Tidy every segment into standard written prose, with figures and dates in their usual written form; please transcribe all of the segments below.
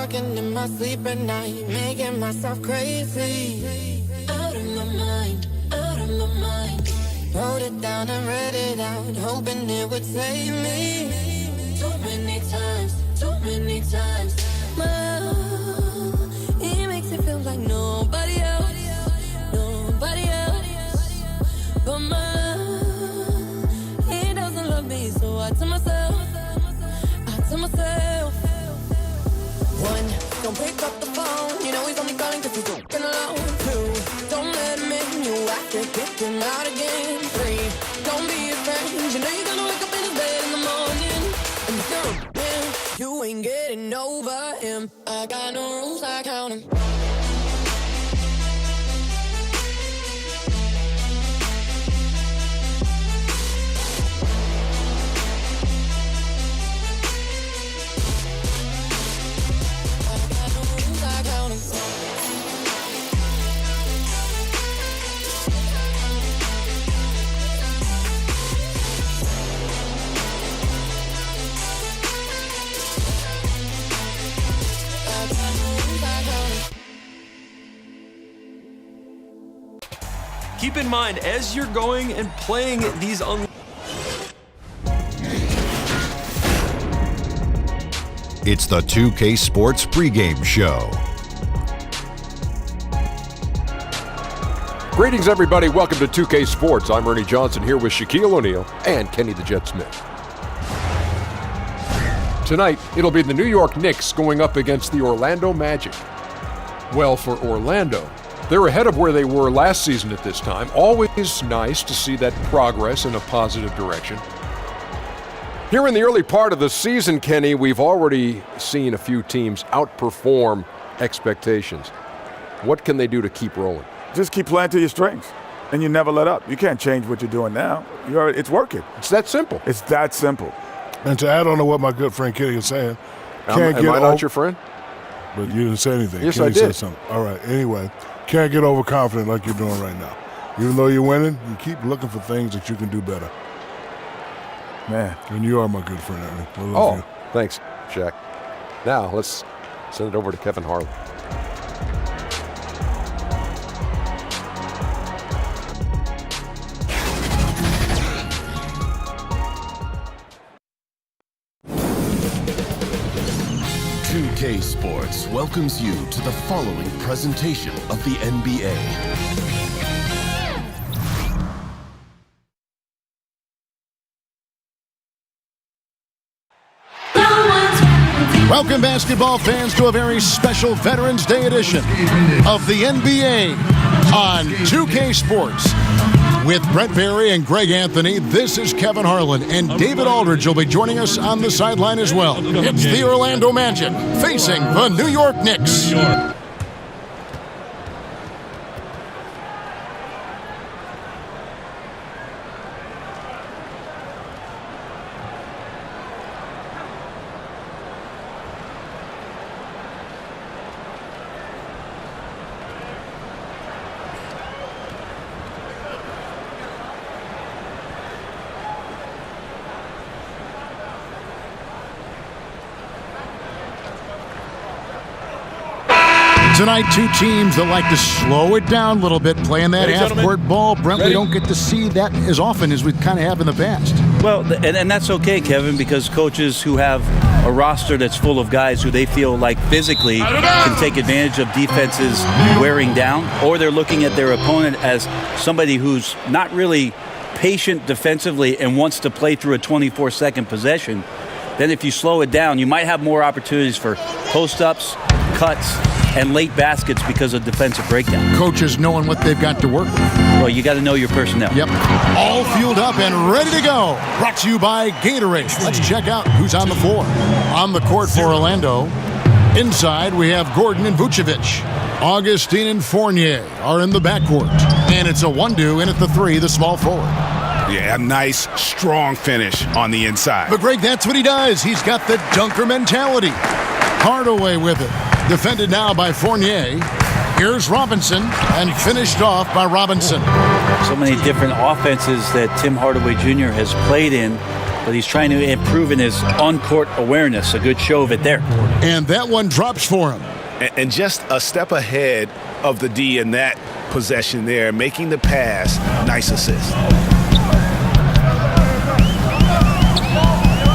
talking in my sleep at night, making myself crazy. Out of my mind, out of my mind. Wrote it down and read it out, hoping it would save me. Too many times, too many times. My love, it makes it feel like nobody else, nobody else. But my love, he doesn't love me, so I tell myself, one, don't pick up the phone, you know he's only calling cause he's walking alone. Two, don't let him in, you have to kick him out again. Three, don't be his friend, you know you're gonna wake up in his bed in the morning. And if you're a man, you ain't getting over him. I got no rules, I count him. Keep in mind, as you're going and playing these It's the 2K Sports Pregame Show. Greetings, everybody. Welcome to 2K Sports. I'm Ernie Johnson here with Shaquille O'Neal and Kenny the Jet Smith. Tonight, it'll be the New York Knicks going up against the Orlando Magic. Well, for Orlando, they're ahead of where they were last season at this time. Always nice to see that progress in a positive direction. Here in the early part of the season, Kenny, we've already seen a few teams outperform expectations. What can they do to keep rolling? Just keep playing to your strengths, and you never let up. You can't change what you're doing now. It's working. It's that simple. It's that simple. And to add on to what my good friend Kenny is saying, am I not your friend? But you didn't say anything. Yes, Kenny I did. said something. All right. Anyway, can't get overconfident like you're doing right now. Even though you're winning, you keep looking for things that you can do better. Man. And you are my good friend, Ernie. I love Oh, you. thanks, Shaq. Now, let's send it over to Kevin Harlan. K Sports welcomes you to the following presentation of the NBA. Welcome, basketball fans, to a very special Veterans Day edition of the NBA on 2K Sports. With Brett Barry and Greg Anthony, this is Kevin Harlan, and David Aldridge will be joining us on the sideline as well. It's the Orlando Magic facing the New York Knicks. Tonight, two teams that like to slow it down a little bit, playing that half-court ball. Brent, we don't get to see that as often as we kind of have in the past. Well, and that's okay, Kevin, because coaches who have a roster that's full of guys who they feel like physically can take advantage of defenses wearing down, or they're looking at their opponent as somebody who's not really patient defensively and wants to play through a 24-second possession, then if you slow it down, you might have more opportunities for post-ups, cuts, and late baskets because of defensive breakdown. Coaches knowing what they've got to work with. Well, you got to know your personnel. Yep. All fueled up and ready to go. Brought to you by Gatorade. Let's check out who's on the floor. On the court for Orlando. Inside, we have Gordon and Vucevic. Augustine and Fournier are in the backcourt. And it's a 1-2 in at the 3, the small forward. Yeah, a nice, strong finish on the inside. But Greg, that's what he does. He's got the dunker mentality. Hardaway with it. Defended now by Fournier. Here's Robinson, and finished off by Robinson. So many different offenses that Tim Hardaway Jr. has played in but he's trying to improve in his on-court awareness. A good show of it there. And that one drops for him. And just a step ahead of the D in that possession there, making the pass. Nice assist.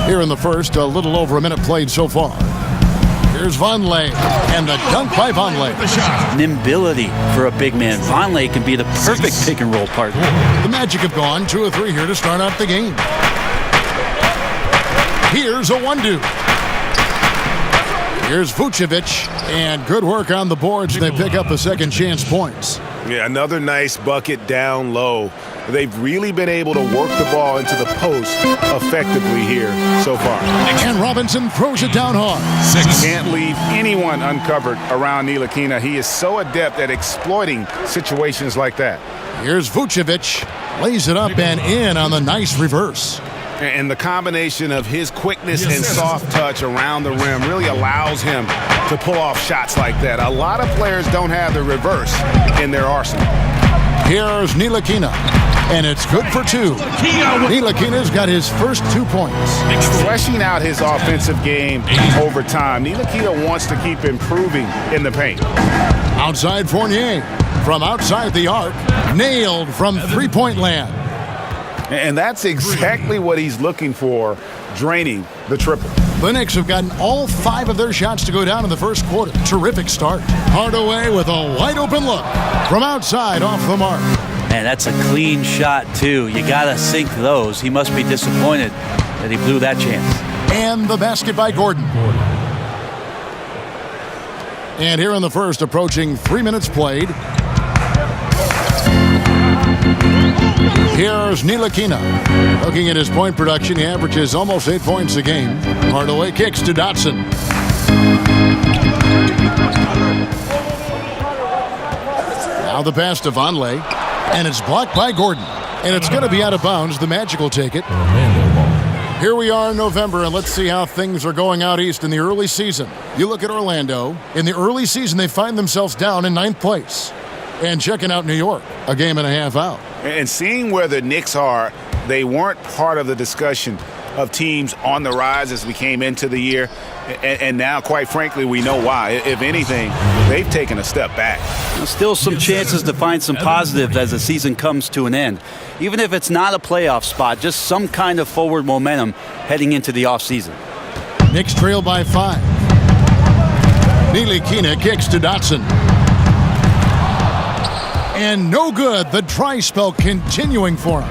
Here in the first, a little over a minute played so far. Here's Vonleh, and the dunk by Vonleh. Nimbility for a big man. Vonleh can be the perfect pick-and-roll partner. The Magic have gone 2 of 3 here to start out the game. Here's a one-two. Here's Vucevic, and good work on the boards. They pick up the second chance points. Yeah, another nice bucket down low. They've really been able to work the ball into the post effectively here so far. And Robinson throws it down hard. Can't leave anyone uncovered around Ntilikina. He is so adept at exploiting situations like that. Here's Vucevic, lays it up and in on the nice reverse. And the combination of his quickness and soft touch around the rim really allows him to pull off shots like that. A lot of players don't have the reverse in their arsenal. Here's Ntilikina, and it's good for 2. Ntilikina's got his first 2 points. Fleshing out his offensive game over time. Ntilikina wants to keep improving in the paint. Outside Fournier, from outside the arc, nailed from three-point land. And that's exactly what he's looking for, draining the triple. The Knicks have gotten all 5 of their shots to go down in the first quarter. Terrific start. Hardaway with a wide-open look from outside off the mark. Man, that's a clean shot, too. You got to sink those. He must be disappointed that he blew that chance. And the basket by Gordon. And here in the first, approaching 3 minutes played. Here's Ntilikina. Looking at his point production, he averages almost 8 points a game. Hardaway kicks to Dotson. Now the pass to Vonleh, and it's blocked by Gordon. And it's going to be out of bounds. The Magic will take it. Here we are in November, and let's see how things are going out east in the early season. You look at Orlando. In the early season, they find themselves down in 9th place. And checking out New York, a game and a half out. And seeing where the Knicks are, they weren't part of the discussion of teams on the rise as we came into the year. And now, quite frankly, we know why. If anything, they've taken a step back. Still some chances to find some positives as the season comes to an end. Even if it's not a playoff spot, just some kind of forward momentum heading into the offseason. Knicks trail by 5. Ntilikina kicks to Dotson. And no good. The dry spell continuing for him.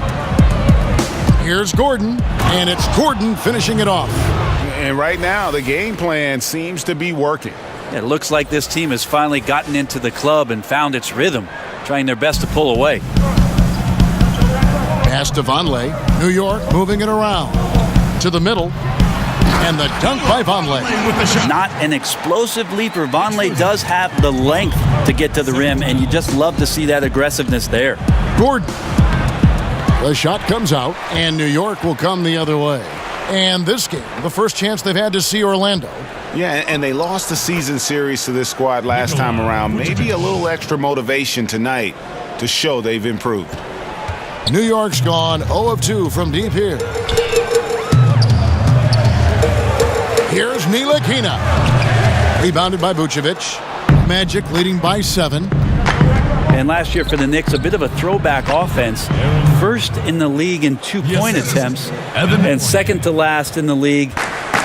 Here's Gordon, and it's Gordon finishing it off. And right now, the game plan seems to be working. It looks like this team has finally gotten into the club and found its rhythm, trying their best to pull away. Pass to Vonleh. New York moving it around. To the middle. And the dunk by Vonleh. Not an explosive leaper. Vonleh does have the length to get to the rim, and you just love to see that aggressiveness there. Gordon. The shot comes out, and New York will come the other way. And this game, the first chance they've had to see Orlando. Yeah, and they lost the season series to this squad last time around. Maybe a little extra motivation tonight to show they've improved. New York's gone 0 of 2 from deep here. Here's Ntilikina. Rebounded by Vucevic. Magic leading by 7. And last year for the Knicks, a bit of a throwback offense. First in the league in 2-point attempts, and second to last in the league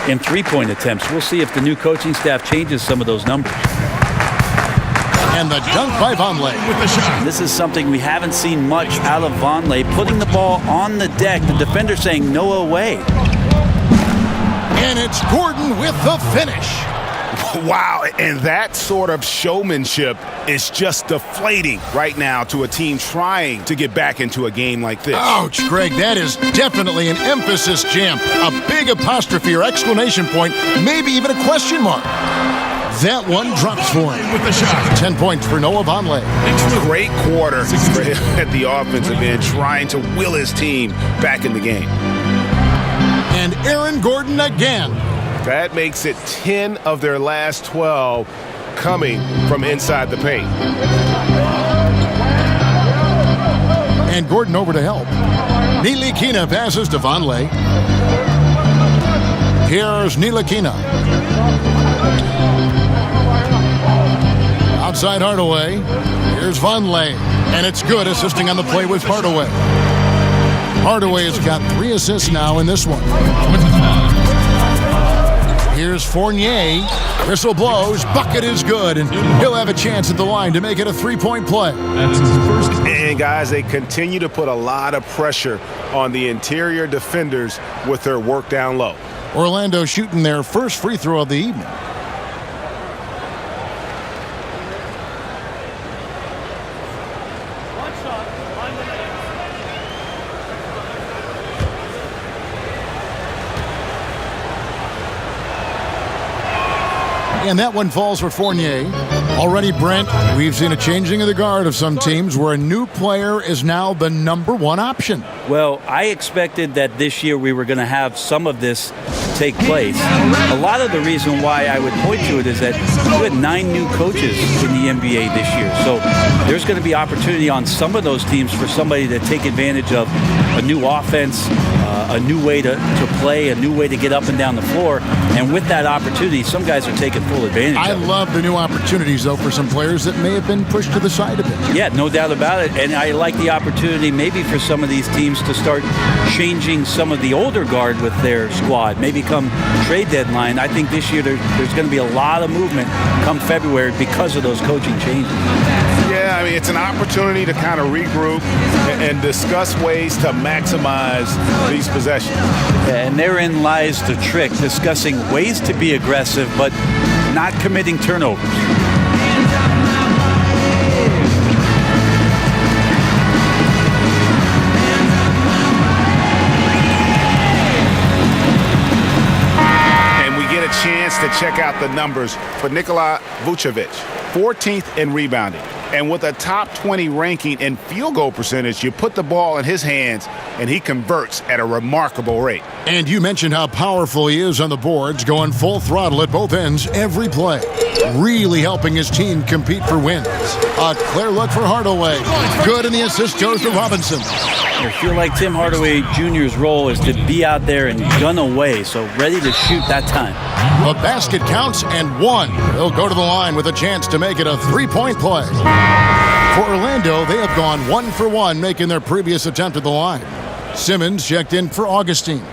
in 3-point attempts. We'll see if the new coaching staff changes some of those numbers. And the dunk by Vonleh. This is something we haven't seen much out of Vonleh, putting the ball on the deck. The defender saying no away. And it's Gordon with the finish. Wow, and that sort of showmanship is just deflating right now to a team trying to get back into a game like this. Ouch, Greg, that is definitely an emphasis jam. A big apostrophe or exclamation point, maybe even a question mark. That one drops for him. With the shot. 10 points for Noah Vonleh. Great quarter at the offensive end, trying to will his team back in the game. And Aaron Gordon again. That makes it 10 of their last 12 coming from inside the paint. And Gordon over to help. Ntilikina passes to Vonleh. Here's Ntilikina. Outside Hardaway. Here's Vonleh. And it's good, assisting on the play with Hardaway. Hardaway has got 3 assists now in this one. Here's Fournier. Whistle blows. Bucket is good. And he'll have a chance at the line to make it a 3-point play. And, guys, they continue to put a lot of pressure on the interior defenders with their work down low. Orlando shooting their first free throw of the evening. And that one falls for Fournier. Already, Brent, we've seen a changing of the guard of some teams where a new player is now the #1 option. Well, I expected that this year we were going to have some of this take place. A lot of the reason why I would point to it is that we had 9 new coaches in the NBA this year. So there's going to be opportunity on some of those teams for somebody to take advantage of a new offense, a new way to play, a new way to get up and down the floor. And with that opportunity, some guys are taking full advantage I of it. love the new opportunities, though, for some players that may have been pushed to the side a bit. Yeah, no doubt about it. And I like the opportunity maybe for some of these teams to start changing some of the older guard with their squad. Maybe come trade deadline. I think this year there's going to be a lot of movement come February because of those coaching changes. Yeah, I mean, it's an opportunity to kind of regroup and discuss ways to maximize these possessions. And therein lies the trick, discussing ways to be aggressive but not committing turnovers. Chance to check out the numbers for Nikola Vucevic, 14th in rebounding. And with a top 20 ranking in field goal percentage, you put the ball in his hands and he converts at a remarkable rate. And you mentioned how powerful he is on the boards, going full throttle at both ends every play. Really helping his team compete for wins. A clear look for Hardaway. Good, and the assist goes to Robinson. I feel like Tim Hardaway Jr.'s role is to be out there and gun away, so ready to shoot that time. The basket counts and 1. He'll go to the line with a chance to make it a 3-point play. For Orlando, they have gone 1 for 1, making their previous attempt at the line. Simmons checked in for Augustine.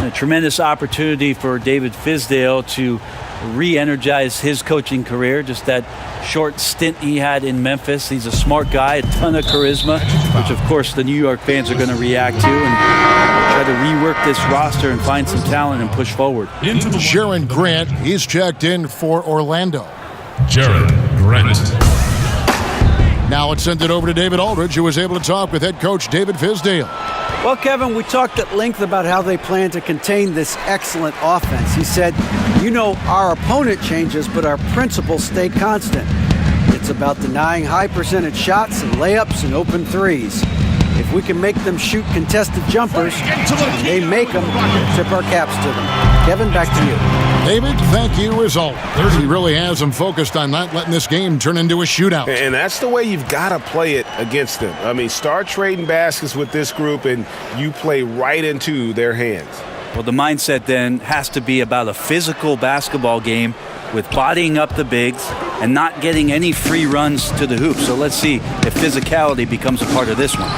A tremendous opportunity for David Fizdale to re-energize his coaching career. Just that short stint he had in Memphis. He's a smart guy, a ton of charisma, which of course the New York fans are going to react to, and try to rework this roster and find some talent and push forward. Sharon Grant, he's checked in for Orlando. Jared Grant. Now let's send it over to David Aldridge, who was able to talk with head coach David Fizdale. Well, Kevin, we talked at length about how they plan to contain this excellent offense. He said, you know, our opponent changes, but our principles stay constant. It's about denying high percentage shots and layups and open threes. If we can make them shoot contested jumpers, and they make them, we'll tip our caps to them. Kevin, back to you. David, thank you as always. He really has them focused on not letting this game turn into a shootout. And that's the way you've got to play it against them. I mean, start trading baskets with this group and you play right into their hands. Well, the mindset then has to be about a physical basketball game with bodying up the bigs and not getting any free runs to the hoop. So let's see if physicality becomes a part of this one.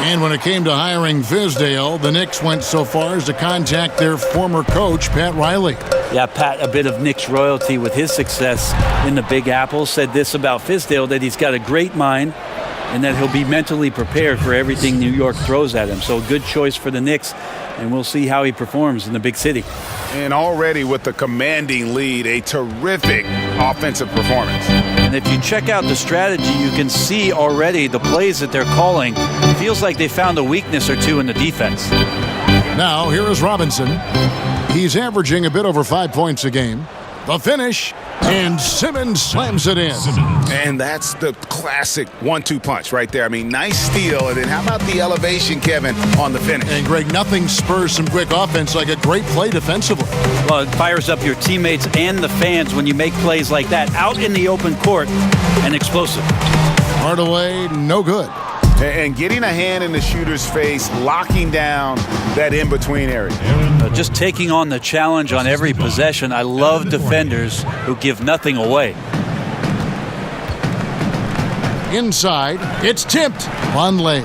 And when it came to hiring Fizdale, the Knicks went so far as to contact their former coach, Pat Riley. Yeah, Pat, a bit of Knicks royalty with his success in the Big Apple, said this about Fizdale, that he's got a great mind and that he'll be mentally prepared for everything New York throws at him. So a good choice for the Knicks, and we'll see how he performs in the big city. And already with the commanding lead, a terrific offensive performance. And if you check out the strategy, you can see already the plays that they're calling. It feels like they found a weakness or two in the defense. Now, here is Robinson. He's averaging a bit over 5 points a game. The finish, And Simmons slams it in. And that's the classic 1-2 punch right there. I mean, nice steal. And then how about the elevation, Kevin, on the finish? And Greg, nothing spurs some quick offense like a great play defensively. Well, it fires up your teammates and the fans when you make plays like that out in the open court and explosive. Hardaway, no good. And getting a hand in the shooter's face, locking down that in-between area. Just taking on the challenge on every possession. I love defenders who give nothing away. Inside, it's tipped. Vonleh.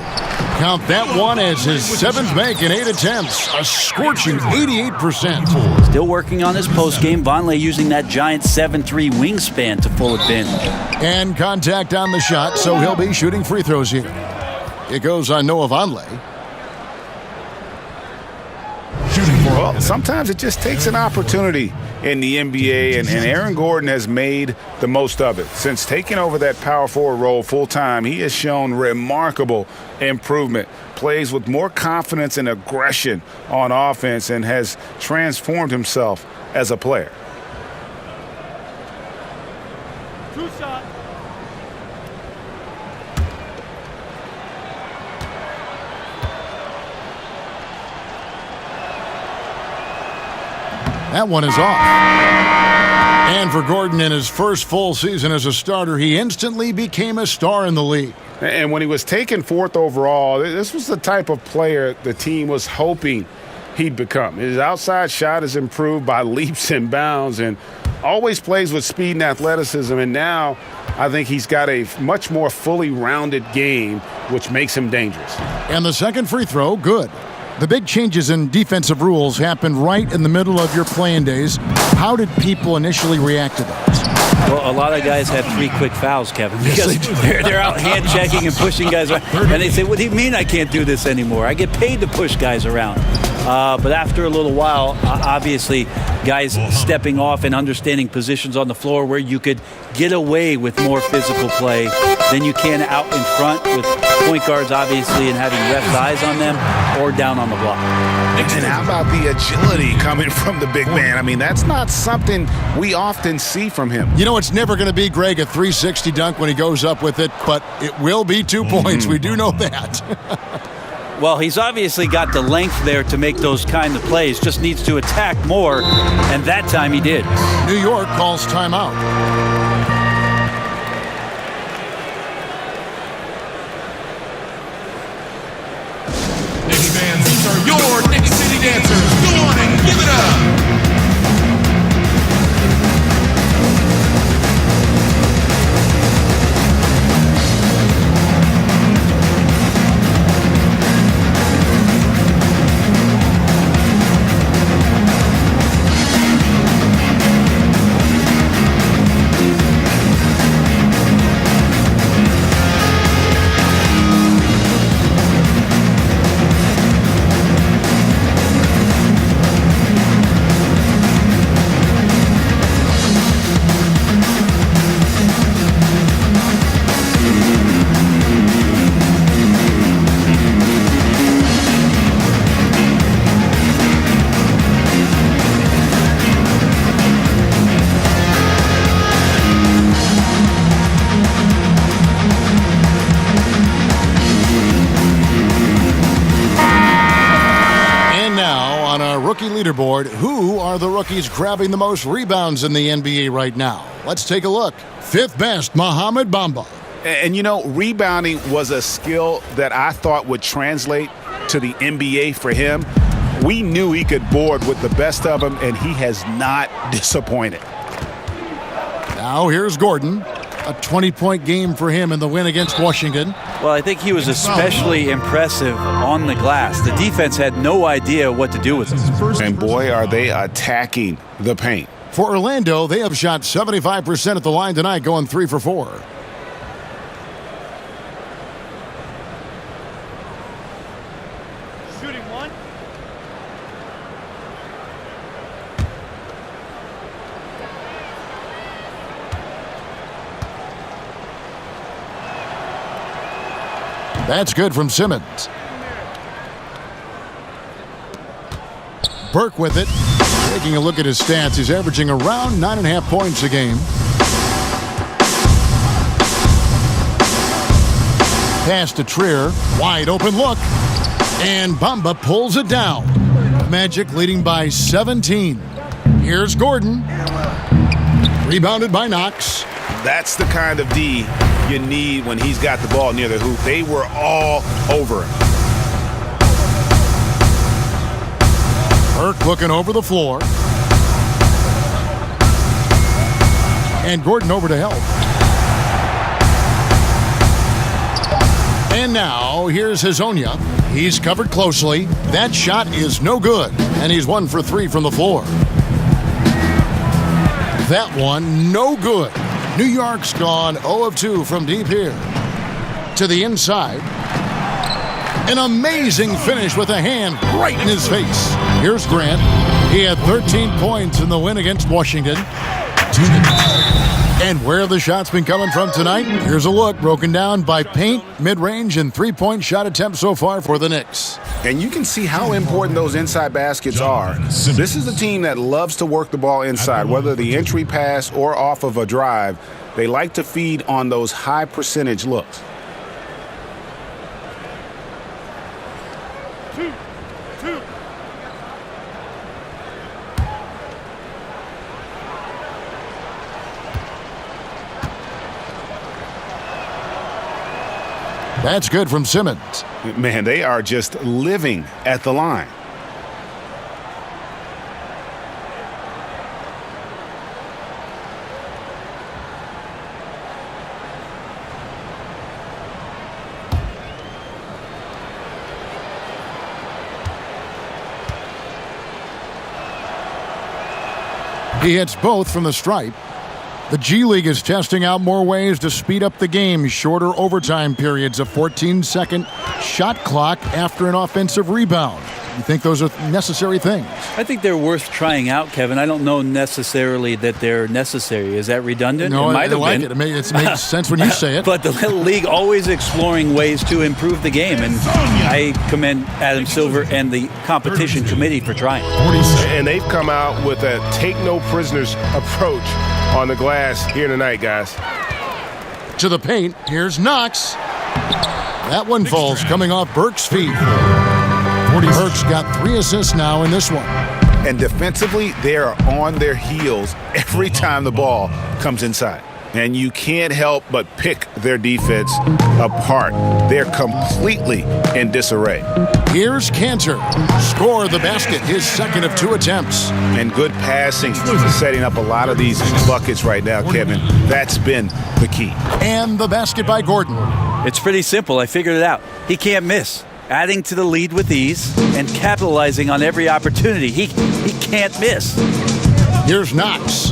Count that one as his 7th make in 8 attempts. A scorching 88%. Still working on his postgame. Vonleh using that giant 7'3" wingspan to full advantage. And contact on the shot, so he'll be shooting free throws here. It goes on Noah Vonleh. Well, sometimes it just takes an opportunity in the NBA, and Aaron Gordon has made the most of it. Since taking over that power forward role full-time, he has shown remarkable improvement. Plays with more confidence and aggression on offense and has transformed himself as a player. That one is off. And for Gordon, in his first full season as a starter, he instantly became a star in the league. And when he was taken 4th overall, this was the type of player the team was hoping he'd become. His outside shot has improved by leaps and bounds and always plays with speed and athleticism. And now I think he's got a much more fully rounded game, which makes him dangerous. And the second free throw, good. The big changes in defensive rules happened right in the middle of your playing days. How did people initially react to those? Well, a lot of guys had 3 quick fouls, Kevin, because they're out hand checking and pushing guys around. And they say, what do you mean I can't do this anymore? I get paid to push guys around. But after a little while, obviously, guys stepping off and understanding positions on the floor where you could get away with more physical play than you can out in front with point guards, obviously, and having refs' eyes on them or down on the block. And how about the agility coming from the big man? I mean, that's not something we often see from him. You know, it's never going to be, Greg, a 360 dunk when he goes up with it, but it will be 2 points. We do know that. Well, he's obviously got the length there to make those kind of plays. Just needs to attack more, and that time he did. New York calls timeout. Knicks fans, these are your Knicks City dancers. Go on and give it up. Rookie leaderboard, who are the rookies grabbing the most rebounds in the NBA right now? Let's take a look. 5th best, Mohamed Bamba. And you know, rebounding was a skill that I thought would translate to the NBA for him. We knew he could board with the best of them, and he has not disappointed. Now here's Gordon. A 20-point game for him in the win against Washington. Well, I think he was especially impressive on the glass. The defense had no idea what to do with him. And boy, are they attacking the paint. For Orlando, they have shot 75% at the line tonight, going 3 for 4. Shooting one. That's good from Simmons. Burke with it. Taking a look at his stats, he's averaging around 9.5 points a game. Pass to Trier, wide open look, and Bamba pulls it down. Magic leading by 17. Here's Gordon. Rebounded by Knox. That's the kind of D you need when he's got the ball near the hoop. They were all over him. Burke looking over the floor. And Gordon over to help. And now, here's Hazonia. He's covered closely. That shot is no good. And he's 1 for 3 from the floor. That one, no good. New York's gone 0 of 2 from deep here. To the inside. An amazing finish with a hand right in his face. Here's Grant. He had 13 points in the win against Washington. And where have the shots been coming from tonight? Here's a look broken down by paint, mid-range, and three-point shot attempts so far for the Knicks. And you can see how important those inside baskets are. This is a team that loves to work the ball inside, whether the entry pass or off of a drive. They like to feed on those high percentage looks. That's good from Simmons. Man, they are just living at the line. He hits both from the stripe. The G League is testing out more ways to speed up the game, shorter overtime periods, a 14-second shot clock after an offensive rebound. You think those are necessary things? I think they're worth trying out, Kevin. I don't know necessarily that they're necessary. Is that redundant? No, it might have like been. It makes sense when you say it. But the league always exploring ways to improve the game, and I commend Adam Silver and the competition committee for trying. And they've come out with a take-no-prisoners approach on the glass here tonight, guys. To the paint, here's Knox. That one falls coming off Burke's feet. Burke's got 3 assists now in this one. And defensively, they are on their heels every time the ball comes inside. And you can't help but pick their defense apart. They're completely in disarray. Here's Cantor. Score the basket, his second of 2 attempts. And good passing, setting up a lot of these buckets right now, Kevin. That's been the key. And the basket by Gordon. It's pretty simple. I figured it out. He can't miss. Adding to the lead with ease and capitalizing on every opportunity. He can't miss. Here's Knox.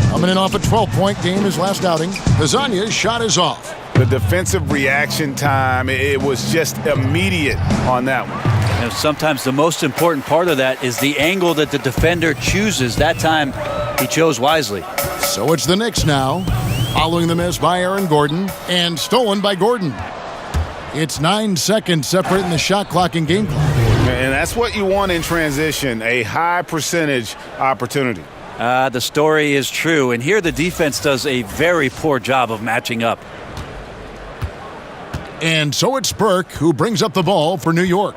Coming in off a 12-point game his last outing. Hazounia's shot is off. The defensive reaction time, it was just immediate on that one. You know, sometimes the most important part of that is the angle that the defender chooses. That time, he chose wisely. So it's the Knicks now, following the miss by Aaron Gordon and stolen by Gordon. It's 9 seconds separating the shot clock and game clock. And that's what you want in transition, a high percentage opportunity. The story is true, and here the defense does a very poor job of matching up. And so it's Burke who brings up the ball for New York.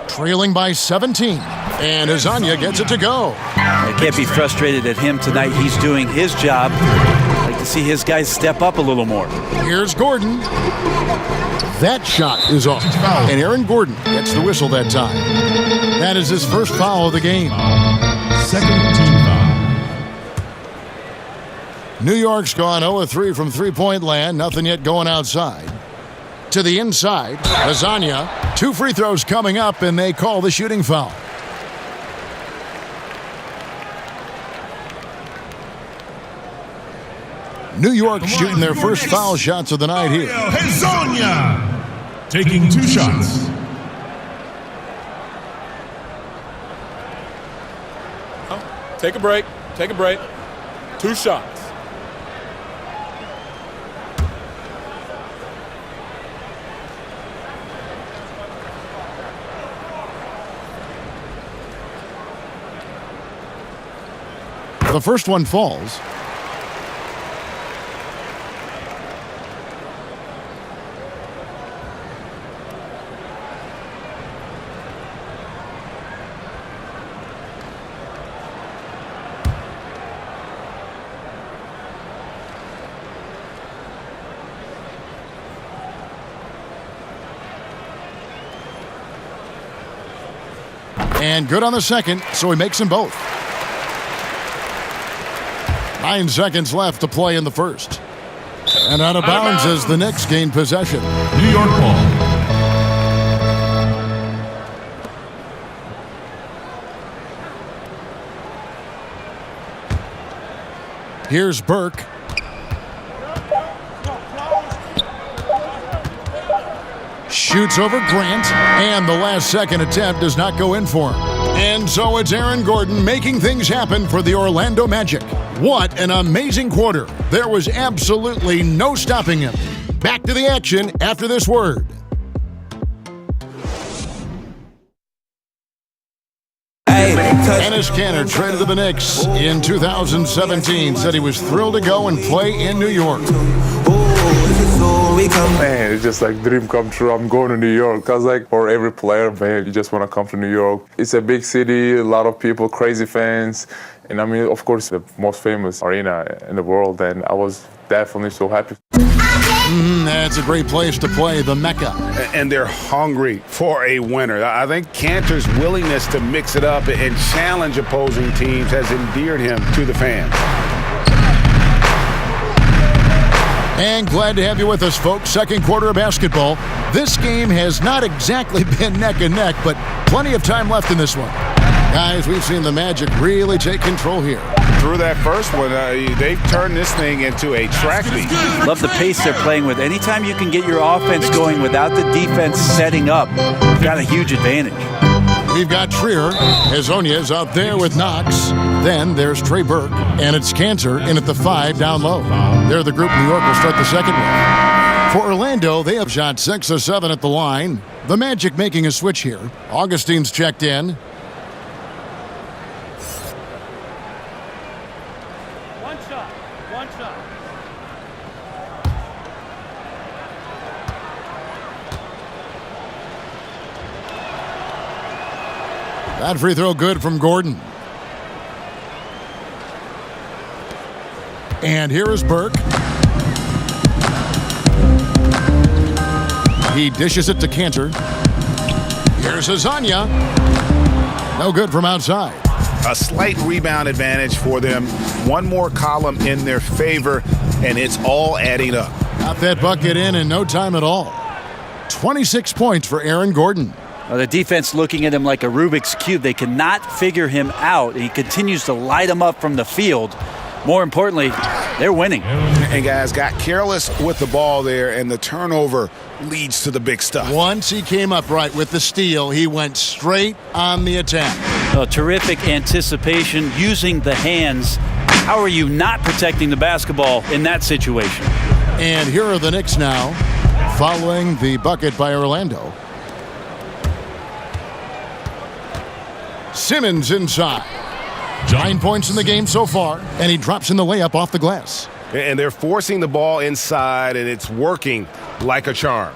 Trailing by 17, and Hazonia gets it to go. I can't be frustrated at him tonight. He's doing his job. I'd like to see his guys step up a little more. Here's Gordon. That shot is off, and Aaron Gordon gets the whistle that time. That is his first foul of the game. Second team foul. New York's gone 0-3 from three-point land. Nothing yet going outside. To the inside, Hazonia. 2 free throws coming up, and they call the shooting foul. New York shooting their first foul shots of the night here. Hazonia taking 2 shots. Take a break. Take a break. 2 shots. The first one falls. And good on the second, so he makes them both. 9 seconds left to play in the first. And out of bounds as the Knicks gain possession. New York ball. Here's Burke. Shoots over Grant, and the last second attempt does not go in for him. And so it's Aaron Gordon making things happen for the Orlando Magic. What an amazing quarter. There was absolutely no stopping him. Back to the action after this word. Dennis Cantor, traded to the Knicks in 2017, said he was thrilled to go and play in New York. Man, it's just like dream come true. I'm going to New York. Cause like for every player, man, you just want to come to New York. It's a big city, a lot of people, crazy fans, and I mean, of course, the most famous arena in the world. And I was definitely so happy. That's a great place to play, the Mecca. And they're hungry for a winner. I think Cantor's willingness to mix it up and challenge opposing teams has endeared him to the fans. And glad to have you with us, folks. Second quarter of basketball. This game has not exactly been neck and neck, but plenty of time left in this one. Guys, we've seen the Magic really take control here. Through that first one, they've turned this thing into a track meet. Love the pace they're playing with. Anytime you can get your offense going without the defense setting up, you've got a huge advantage. We've got Trier. Hezonia's out there with Knox. Then there's Trey Burke, and it's Cantor in at the 5 down low. They're the group New York will start the second one. For Orlando, they have shot 6 of 7 at the line. The Magic making a switch here. Augustine's checked in. One shot. That free throw good from Gordon. And here is Burke. He dishes it to Cantor. Here's Hezonja. No good from outside. A slight rebound advantage for them. One more column in their favor, and it's all adding up. Got that bucket in no time at all. 26 points for Aaron Gordon. Well, the defense looking at him like a Rubik's Cube. They cannot figure him out. He continues to light them up from the field. More importantly, they're winning. And guys got careless with the ball there, and the turnover leads to the big stuff. Once he came up right with the steal, he went straight on the attack. Terrific anticipation, using the hands. How are you not protecting the basketball in that situation? And here are the Knicks now, following the bucket by Orlando. Simmons inside. 9 points in the game so far, and he drops in the layup off the glass. And they're forcing the ball inside, and it's working like a charm.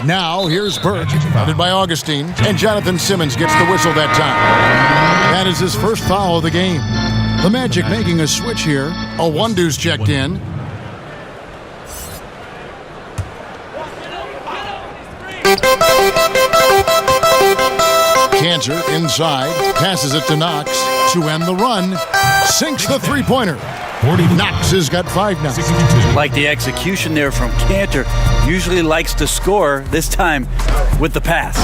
Now here's Burke, guarded by Augustine, and Jonathan Simmons gets the whistle that time. That is his first foul of the game. The Magic making a switch here. A one-deuce checked in. Cantor inside, passes it to Knox to end the run. Sinks the three-pointer. Knox has got 5 now. Like the execution there from Cantor. Usually likes to score, this time with the pass.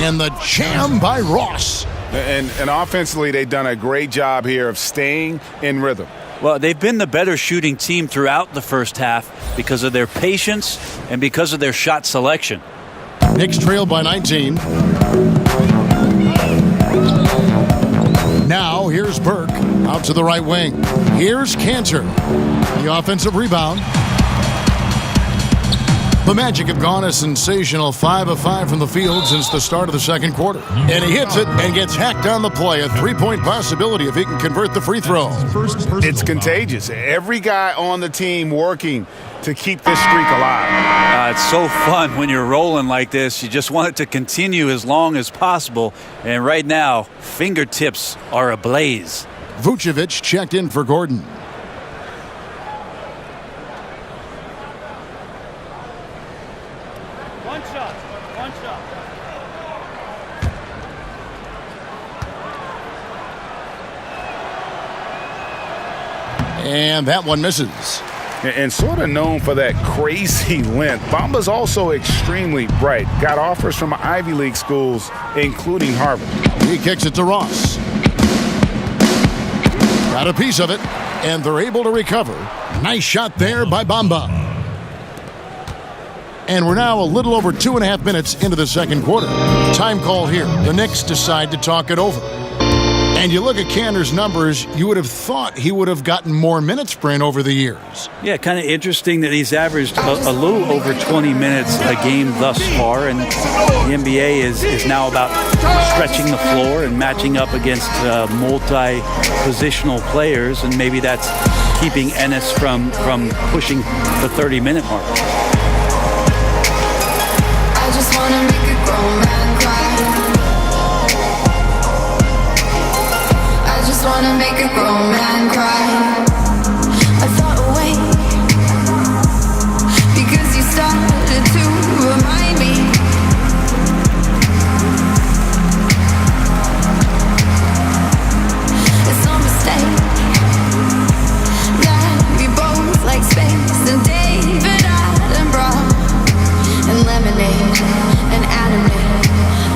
And the jam by Ross. And offensively, they've done a great job here of staying in rhythm. Well, they've been the better shooting team throughout the first half because of their patience and because of their shot selection. Knicks trail by 19. Now here's Burke out to the right wing. Here's Cantor. The offensive rebound. The Magic have gone a sensational 5 of 5 from the field since the start of the second quarter. And he hits it and gets hacked on the play. A 3-point possibility if he can convert the free throw. It's contagious. Every guy on the team working to keep this streak alive. It's so fun when you're rolling like this. You just want it to continue as long as possible. And right now, fingertips are ablaze. Vucevic checked in for Gordon. And that one misses. And sort of known for that crazy length, Bamba's also extremely bright. Got offers from Ivy League schools, including Harvard. He kicks it to Ross. Got a piece of it, and they're able to recover. Nice shot there by Bamba. And we're now a little over 2.5 minutes into the second quarter. Time call here. The Knicks decide to talk it over. And you look at Kanter's numbers, you would have thought he would have gotten more minutes for him over the years. Yeah, kind of interesting that he's averaged a little over 20 minutes a game thus far, and the NBA is now about stretching the floor and matching up against multi-positional players, and maybe that's keeping Ennis from pushing the 30-minute mark. I just wanna make a grown man cry. Wanna make a grown man cry. I thought away because you started to remind me. It's no mistake that we both like space and David Attenborough and lemonade and anime.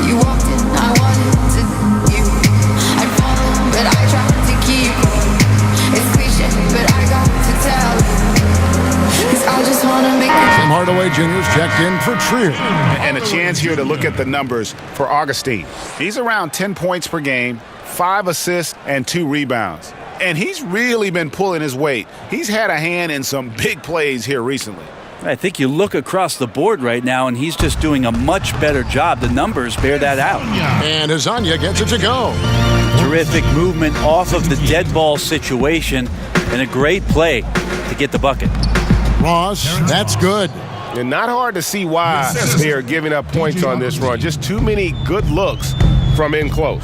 You walked in, I wanted to you. I'd follow, but I tried to keep. It's cliche, but I got to tell. 'Cause I just wanna make it. Tim Hardaway Jr.'s checked in for Trier. And a chance here to look at the numbers for Augustine. He's around 10 points per game, 5 assists, and 2 rebounds. And he's really been pulling his weight. He's had a hand in some big plays here recently. I think you look across the board right now, and he's just doing a much better job. The numbers bear that out. And Azania gets it to go. Terrific movement off of the dead ball situation, and a great play to get the bucket. Ross, that's good. And not hard to see why they are giving up points on this run. Just too many good looks from in close.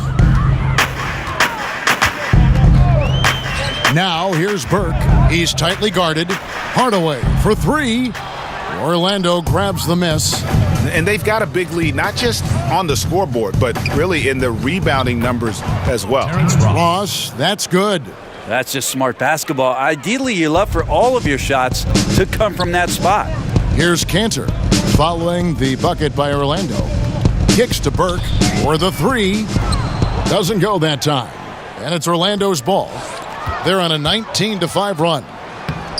Now here's Burke. He's tightly guarded. Hardaway for 3. Orlando grabs the miss. And they've got a big lead, not just on the scoreboard, but really in the rebounding numbers as well. Ross, that's good. That's just smart basketball. Ideally, you love for all of your shots to come from that spot. Here's Kanter following the bucket by Orlando. Kicks to Burke for the 3. Doesn't go that time. And it's Orlando's ball. They're on a 19-5 run.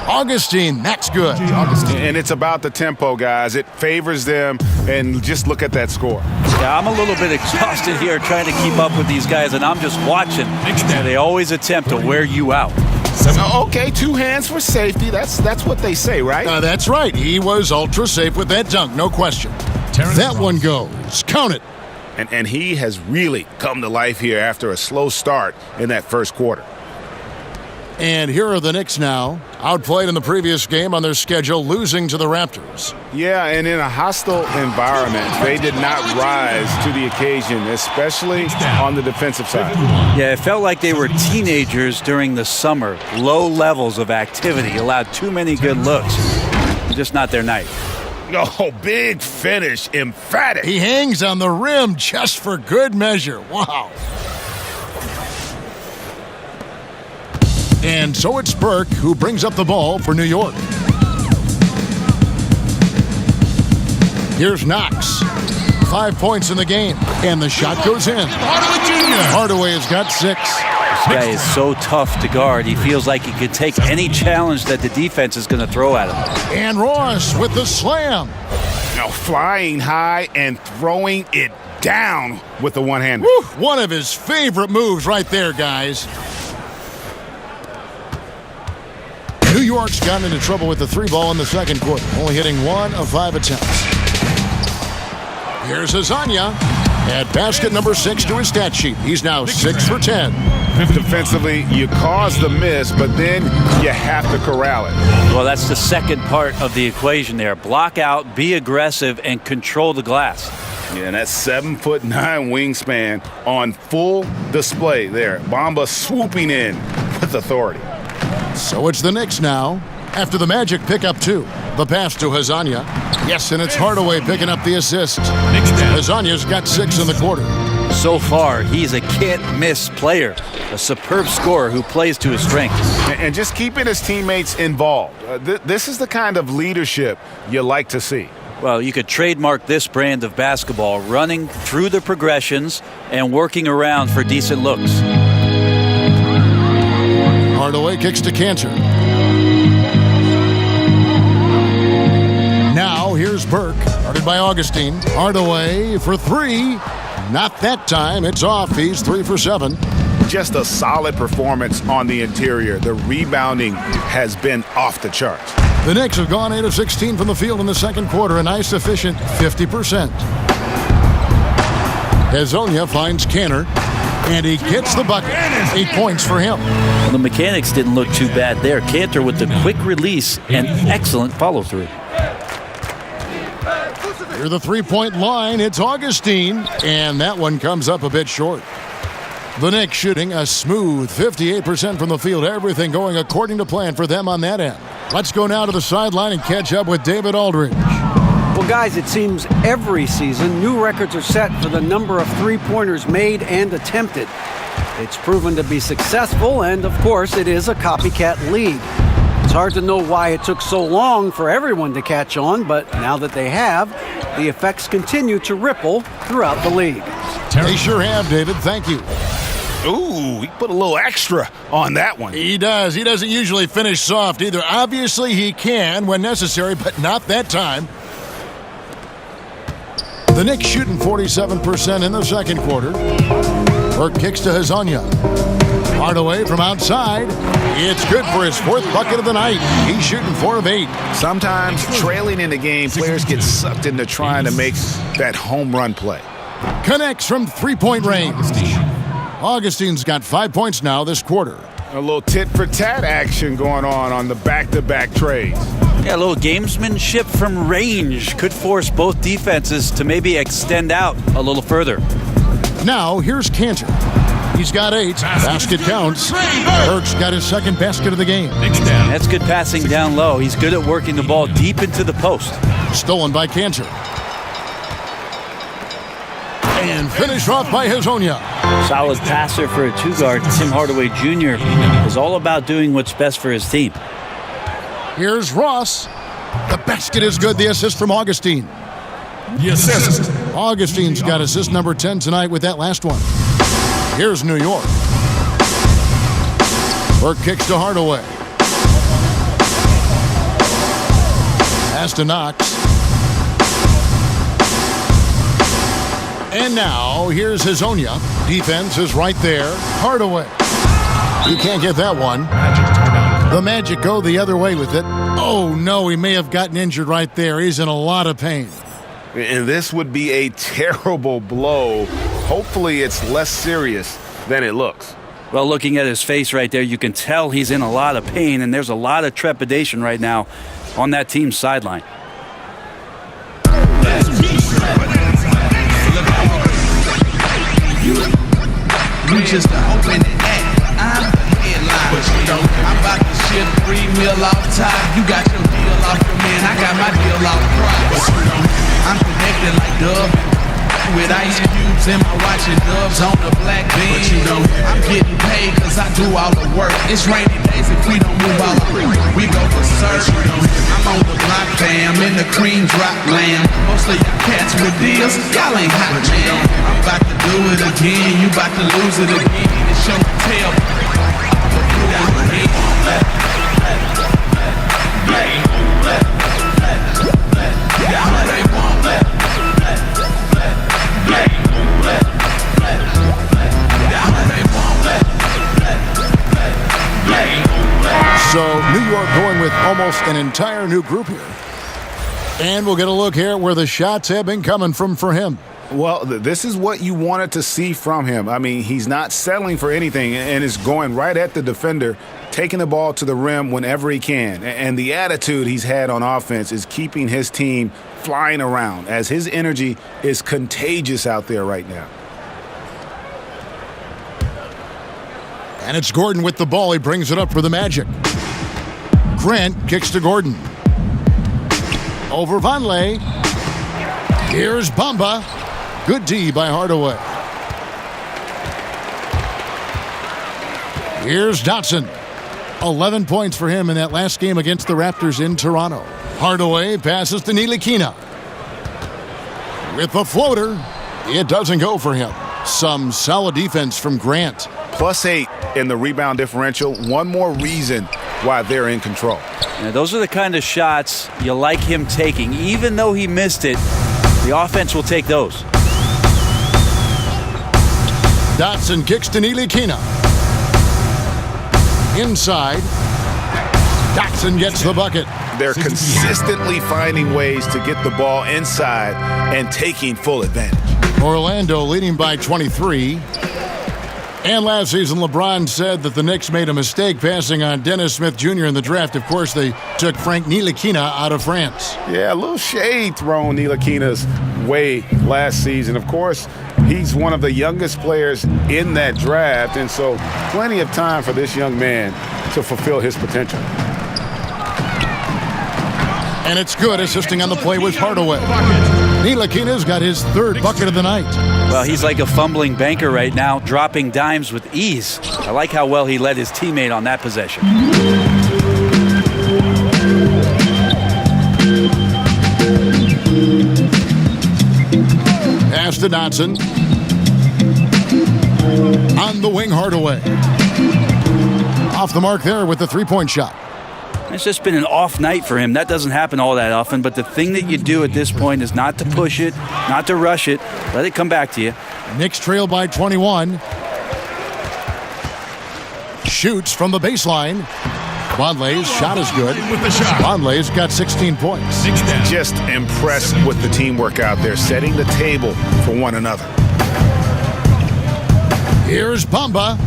Augustine, that's good. And it's about the tempo, guys. It favors them, and just look at that score. Yeah, I'm a little bit exhausted here trying to keep up with these guys, and I'm just watching. They always attempt to wear you out. Okay, 2 hands for safety. That's what they say, right? That's right. He was ultra safe with that dunk, no question. That one goes. Count it. And he has really come to life here after a slow start in that first quarter. And here are the Knicks now, outplayed in the previous game on their schedule, losing to the Raptors. Yeah, and in a hostile environment, they did not rise to the occasion, especially on the defensive side. Yeah, it felt like they were teenagers during the summer. Low levels of activity, allowed too many good looks. Just not their night. Oh, big finish, emphatic. He hangs on the rim just for good measure. Wow. And so it's Burke who brings up the ball for New York. Here's Knox. 5 points in the game, and the shot goes in. Hardaway has got 6. This guy is so tough to guard. He feels like he could take any challenge that the defense is going to throw at him. And Ross with the slam. Now flying high and throwing it down with the one-hander. One of his favorite moves right there, guys. New York's gotten into trouble with the 3-ball in the second quarter, only hitting 1 of 5 attempts. Here's Hezonja at basket number 6 to his stat sheet. He's now 6 for 10. Defensively, you cause the miss, but then you have to corral it. Well, that's the second part of the equation there. Block out, be aggressive, and control the glass. Yeah, and that 7'9" wingspan on full display there. Bamba swooping in with authority. So it's the Knicks now. After the Magic pick up 2. The pass to Hezonja. Yes, and it's Hardaway picking up the assist. Hezonja's got 6 in the quarter. So far, he's a can't-miss player, a superb scorer who plays to his strengths. And just keeping his teammates involved. This is the kind of leadership you like to see. Well, you could trademark this brand of basketball, running through the progressions and working around for decent looks. Hardaway kicks to Cantor. Now here's Burke, guarded by Augustine. Hardaway for 3. Not that time. It's off. He's 3 for 7. Just a solid performance on the interior. The rebounding has been off the charts. The Knicks have gone 8 of 16 from the field in the second quarter, a nice efficient 50%. Hezonja finds Cantor, and he gets the bucket. 8 points for him. Well, the mechanics didn't look too bad there. Cantor with the quick release and excellent follow-through. Near the three-point line, it's Augustine, and that one comes up a bit short. The Knicks shooting a smooth 58% from the field. Everything going according to plan for them on that end. Let's go now to the sideline and catch up with David Aldridge. Well, guys, it seems every season new records are set for the number of three-pointers made and attempted. It's proven to be successful, and of course, it is a copycat league. It's hard to know why it took so long for everyone to catch on, but now that they have, the effects continue to ripple throughout the league. They sure have, David. Thank you. Ooh, he put a little extra on that one. He does. He doesn't usually finish soft either. Obviously, he can when necessary, but not that time. The Knicks shooting 47% in the second quarter. Burke kicks to Hezonja. Hardaway from outside. It's good for his 4th bucket of the night. He's shooting 4 of 8. Sometimes trailing in the game, players get sucked into trying to make that home run play. Connects from 3-point range. Augustine's got 5 points now this quarter. A little tit-for-tat action going on the back-to-back trades. Yeah, a little gamesmanship from range could force both defenses to maybe extend out a little further. Now, here's Cantor. He's got 8. Basket counts. Burke's got his 2nd basket of the game. That's good passing down low. He's good at working the ball deep into the post. Stolen by Cantor. And finished off by Hezonja. Solid passer for a two-guard. Tim Hardaway Jr. is all about doing what's best for his team. Here's Ross. The basket is good. The assist from Augustine. The assist. Augustine's got assist number 10 tonight with that last one. Here's New York. Burke kicks to Hardaway. Pass to Knox. And now, here's Hezonja. Defense is right there. Hardaway. He can't get that one. The Magic go the other way with it. Oh, no, he may have gotten injured right there. He's in a lot of pain. And this would be a terrible blow. Hopefully it's less serious than it looks. Well, looking at his face right there, you can tell he's in a lot of pain, and there's a lot of trepidation right now on that team's sideline. You just open it I'm the headline. But you know, I'm about to ship 3 mil off top. You got your deal off your man, I got my deal off price. But you know, I'm connected like Dub with ice cubes in my watch and Dubs on the black bean. But you know, I'm getting paid cause I do all the work. It's rainy days if we don't move all the we go for search. I'm on the block fam in the cream drop lamb. Most of y'all cats with deals, y'all ain't hot man. I'm about to do it again, you about to lose it again. It's show and tell. So New York going with almost an entire new group here. And we'll get a look here where the shots have been coming from for him. Well, this is what you wanted to see from him. I mean, he's not settling for anything and is going right at the defender, taking the ball to the rim whenever he can. And the attitude he's had on offense is keeping his team flying around as his energy is contagious out there right now. And it's Gordon with the ball. He brings it up for the Magic. Grant kicks to Gordon. Over Vonleh. Here's Bamba. Good D by Hardaway. Here's Dotson. 11 points for him in that last game against the Raptors in Toronto. Hardaway passes to Ntilikina. With the floater, it doesn't go for him. Some solid defense from Grant. +8 in the rebound differential. One more reason why they're in control. Yeah, those are the kind of shots you like him taking. Even though he missed it, the offense will take those. Dotson kicks to Ntilikina. Inside. Dotson gets the bucket. They're consistently finding ways to get the ball inside and taking full advantage. Orlando leading by 23. And last season, LeBron said that the Knicks made a mistake passing on Dennis Smith Jr. in the draft. Of course, they took Frank Ntilikina out of France. Yeah, a little shade thrown Ntilikina's way last season. Of course, he's one of the youngest players in that draft, and so plenty of time for this young man to fulfill his potential. And it's good, assisting on the play with Hardaway. Ntilikina's got his third bucket of the night. Well, he's like a fumbling banker right now, dropping dimes with ease. I like how well he led his teammate on that possession. Pass to Dotson. On the wing, Hardaway. Off the mark there with the three-point shot. It's just been an off night for him. That doesn't happen all that often, but the thing that you do at this point is not to push it, not to rush it. Let it come back to you. Knicks trail by 21. Shoots from the baseline. Vonleh's shot is good. Vonleh's got 16 points. Just impressed with the teamwork out there, setting the table for one another. Here's Bamba.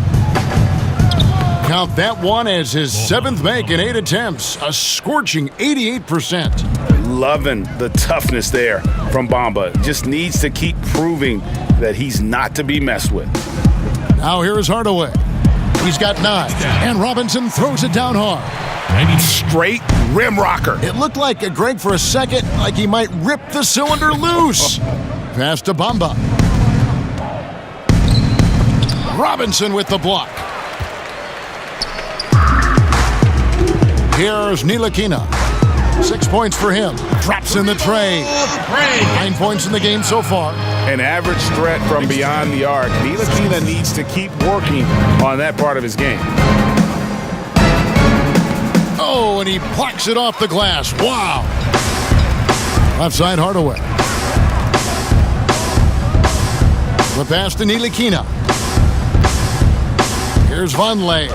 Count that one as his 7th make in 8 attempts. A scorching 88%. Loving the toughness there from Bamba. Just needs to keep proving that he's not to be messed with. Now here is Hardaway. He's got 9. And Robinson throws it down hard. Straight rim rocker. It looked like Greg for a second, like he might rip the cylinder loose. Pass to Bamba. Robinson with the block. Here's Ntilikina. 6 points for him. Drops in the tray. 9 points in the game so far. An average threat from beyond the arc. Ntilikina needs to keep working on that part of his game. Oh, and he plucks it off the glass. Wow. Left side, Hardaway. The pass to Ntilikina. Here's Vonleh.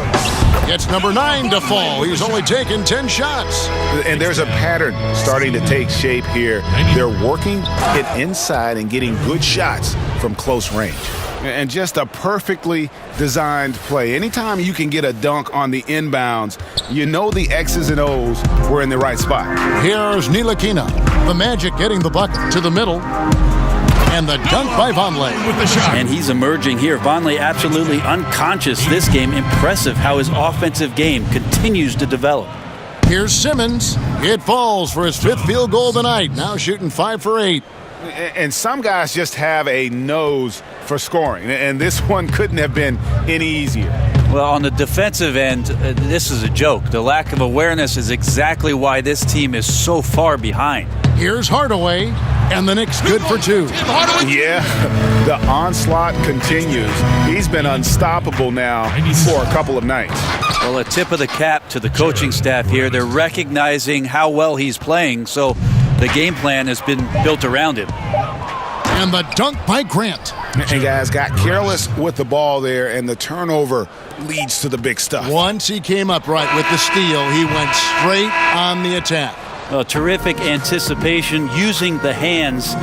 Gets number 9 to fall. He's only taken 10 shots. And there's a pattern starting to take shape here. They're working it inside and getting good shots from close range. And just a perfectly designed play. Anytime you can get a dunk on the inbounds, you know the X's and O's were in the right spot. Here's Ntilikina. The Magic getting the bucket to the middle. And the dunk by Vonleh. And he's emerging here. Vonleh absolutely unconscious this game. Impressive how his offensive game continues to develop. Here's Simmons. It falls for his 5th field goal tonight. Now shooting 5 for 8. And some guys just have a nose for scoring. And this one couldn't have been any easier. Well, on the defensive end, this is a joke. The lack of awareness is exactly why this team is so far behind. Here's Hardaway, and the Knicks good for 2. Yeah, the onslaught continues. He's been unstoppable now for a couple of nights. Well, a tip of the cap to the coaching staff here. They're recognizing how well he's playing, so the game plan has been built around him. And the dunk by Grant. And guys got careless with the ball there, and the turnover leads to the big stuff. Once he came up right with the steal, he went straight on the attack. Terrific anticipation using the hands.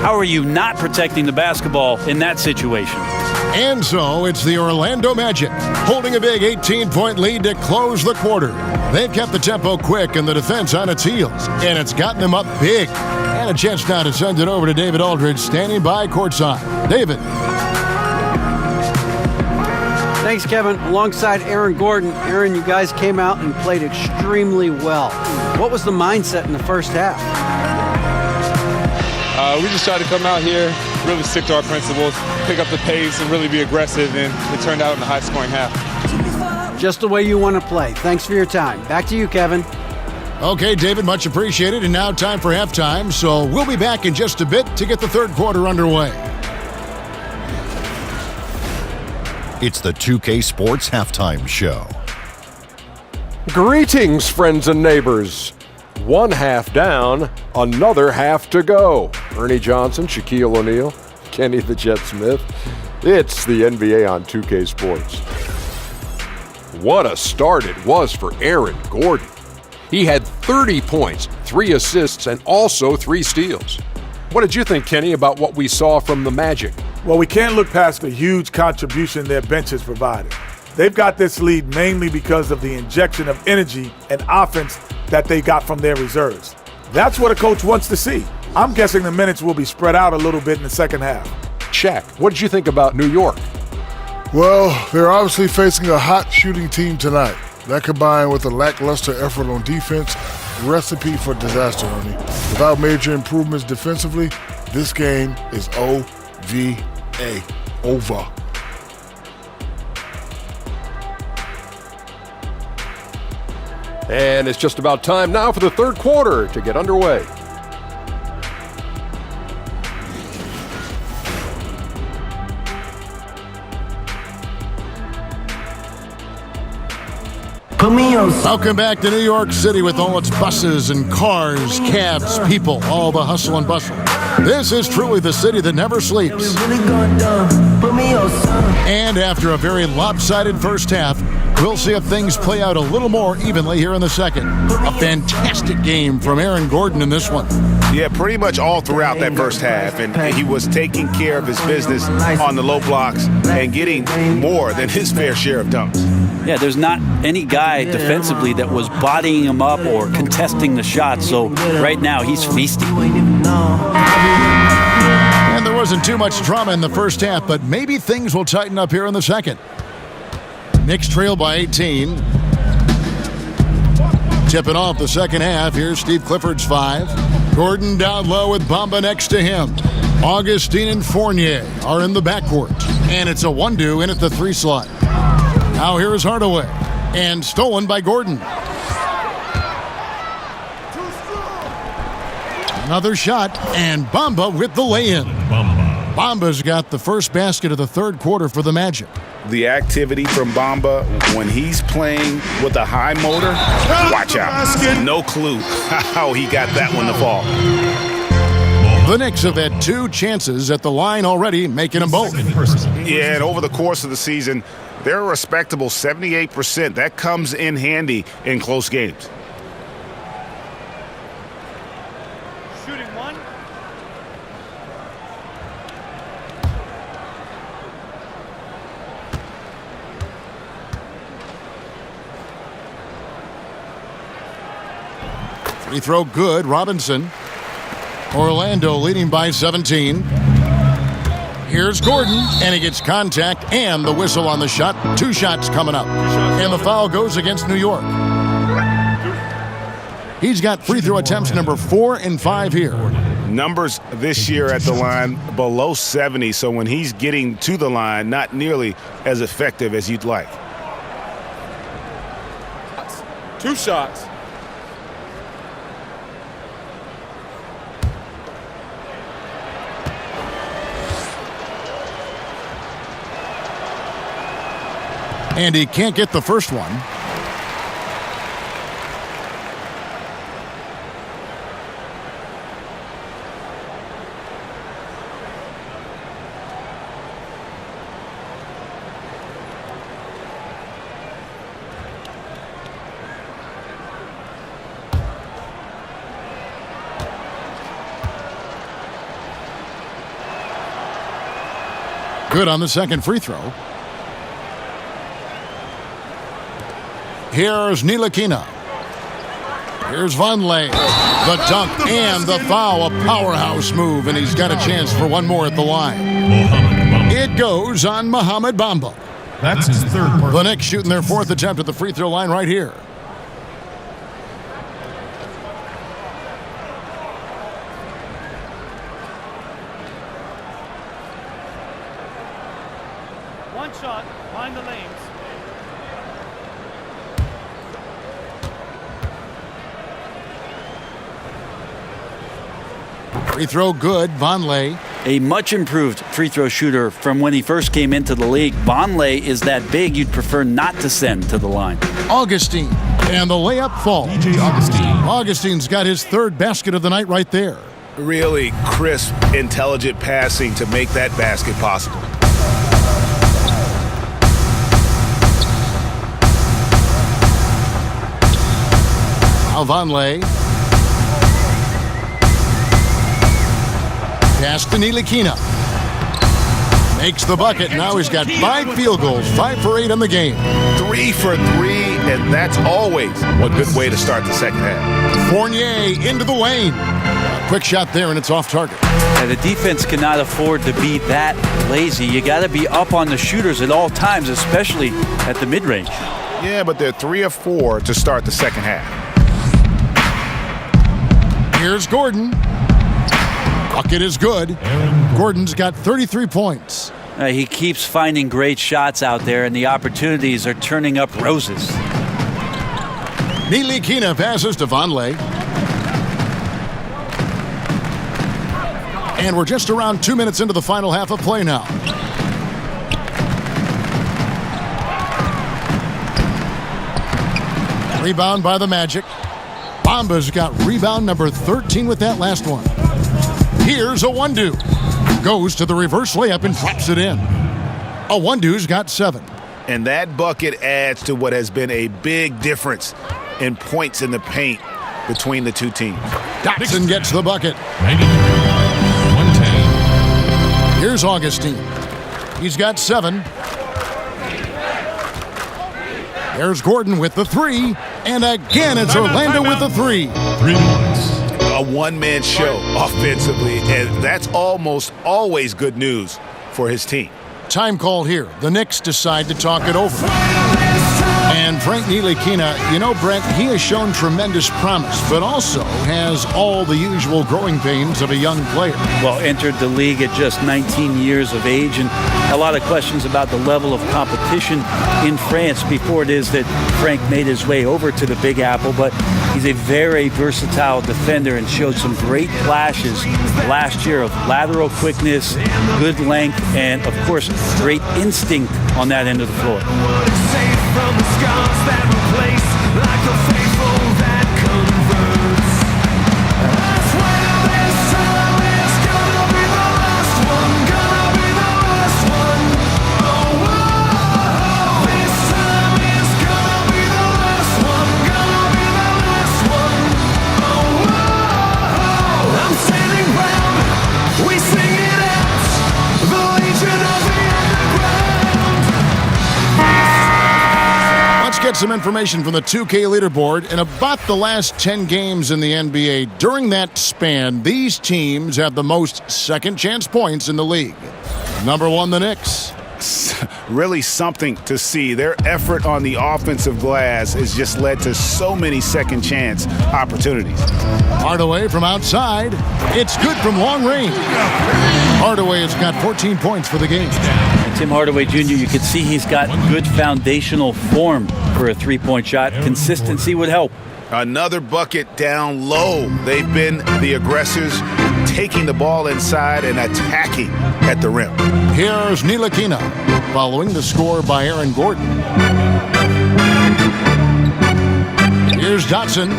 How are you not protecting the basketball in that situation? And so it's the Orlando Magic holding a big 18-point lead to close the quarter. They've kept the tempo quick and the defense on its heels, and it's gotten them up big. And a chance now to send it over to David Aldridge standing by courtside. David. Thanks, Kevin. Alongside Aaron Gordon. Aaron, you guys came out and played extremely well. What was the mindset in the first half? We just tried to come out here, really stick to our principles, pick up the pace, and really be aggressive, and it turned out in a high-scoring half. Just the way you want to play. Thanks for your time. Back to you, Kevin. Okay, David, much appreciated. And now time for halftime, so we'll be back in just a bit to get the third quarter underway. It's the 2K Sports Halftime Show. Greetings, friends and neighbors. One half down, another half to go. Ernie Johnson, Shaquille O'Neal, Kenny the Jet Smith. It's the NBA on 2K Sports. What a start it was for Aaron Gordon. He had 30 points, 3 assists, and also 3 steals. What did you think, Kenny, about what we saw from the Magic? Well, we can't look past the huge contribution their bench has provided. They've got this lead mainly because of the injection of energy and offense that they got from their reserves. That's what a coach wants to see. I'm guessing the minutes will be spread out a little bit in the second half. Shaq, what did you think about New York? Well, they're obviously facing a hot shooting team tonight. That combined with a lackluster effort on defense, recipe for disaster, honey. Without major improvements defensively, this game is OVA. Over. And it's just about time now for the third quarter to get underway. Welcome back to New York City with all its buses and cars, cabs, people, all the hustle and bustle. This is truly the city that never sleeps. And after a very lopsided first half, we'll see if things play out a little more evenly here in the second. A fantastic game from Aaron Gordon in this one. Yeah, pretty much all throughout that first half, and he was taking care of his business on the low blocks and getting more than his fair share of dunks. Yeah, there's not any guy defensively that was bodying him up or contesting the shot, so right now he's feasting. And there wasn't too much drama in the first half, but maybe things will tighten up here in the second. Knicks trail by 18. Tipping off the second half. Here's Steve Clifford's 5. Gordon down low with Bamba next to him. Augustine and Fournier are in the backcourt. And it's a 1-2 in at the 3 slot. Now here is Hardaway. And stolen by Gordon. Another shot. And Bamba with the lay-in. Bamba's got the first basket of the third quarter for the Magic. The activity from Bamba when he's playing with a high motor, watch out. No clue how he got that one to fall. The Knicks have had 2 chances at the line already, making them both. Yeah, and over the course of the season, they're a respectable 78%. That comes in handy in close games. Shooting 1. Free throw good. Robinson. Orlando leading by 17. Here's Gordon, and he gets contact and the whistle on the shot. 2 shots coming up. And the foul goes against New York. He's got free throw attempts number 4 and 5 here. Numbers this year at the line below 70, so when he's getting to the line, not nearly as effective as you'd like. 2 shots. And he can't get the first one. Good on the second free throw. Here's Ntilikina. Here's Vonleh. The dunk and the foul. A powerhouse move, and he's got a chance for one more at the line. It goes on Mohamed Bamba. That's his third part. The Knicks shooting their fourth attempt at the free throw line right here. One shot, find the lanes. Free throw good, Vonleh. A much improved free throw shooter from when he first came into the league. Vonleh is that big you'd prefer not to send to the line. Augustine, and the layup falls. DJ Augustine. Augustine's got his third basket of the night right there. Really crisp, intelligent passing to make that basket possible. Now Vonleh. Pass to Ntilikina. Makes the bucket. Now he's got 5 field goals, 5 for 8 in the game. 3 for 3, and that's always a good way to start the second half. Fournier into the lane. A quick shot there, and it's off target. Yeah, the defense cannot afford to be that lazy. You got to be up on the shooters at all times, especially at the mid-range. Yeah, but they're 3 of 4 to start the second half. Here's Gordon. Bucket is good. Gordon's got 33 points. He keeps finding great shots out there, and the opportunities are turning up roses. Ntilikina passes to Vonleh. And we're just around 2 minutes into the final half of play now. Rebound by the Magic. Bamba's got rebound number 13 with that last one. Here's a Wundu. Goes to the reverse layup and drops it in. A Wundu's got 7. And that bucket adds to what has been a big difference in points in the paint between the two teams. Dotson gets the bucket. 110. Here's Augustine. He's got 7. There's Gordon with the 3. And again, it's Orlando with the 3. 3 points. A one-man show offensively, and that's almost always good news for his team. Time called here. The Knicks decide to talk it over. And Frank Ntilikina, you know, Brent, he has shown tremendous promise, but also has all the usual growing pains of a young player. Well, entered the league at just 19 years of age, and a lot of questions about the level of competition in France before it is that Frank made his way over to the Big Apple, but he's a very versatile defender and showed some great flashes last year of lateral quickness, good length, and, of course, great instinct on that end of the floor. From the scars that replace, like a faithful that converts. I swear this time is gonna be the last one, gonna be the last one. Oh, whoa, this time is gonna be the last one, gonna be the last one. Oh, whoa, I'm standing round, we sing it out, the Legion of the Underground. Let's get some information from the 2K leaderboard. In about the last 10 games in the NBA, during that span, these teams have the most second chance points in the league. Number 1, the Knicks. Really something to see. Their effort on the offensive glass has just led to so many second chance opportunities. Hardaway from outside. It's good from long range. Hardaway has got 14 points for the game. Tim Hardaway Jr., you can see he's got good foundational form for a three-point shot. Consistency would help. Another bucket down low. They've been the aggressors, taking the ball inside and attacking at the rim. Here's Ntilikina, following the score by Aaron Gordon. Here's Dotson.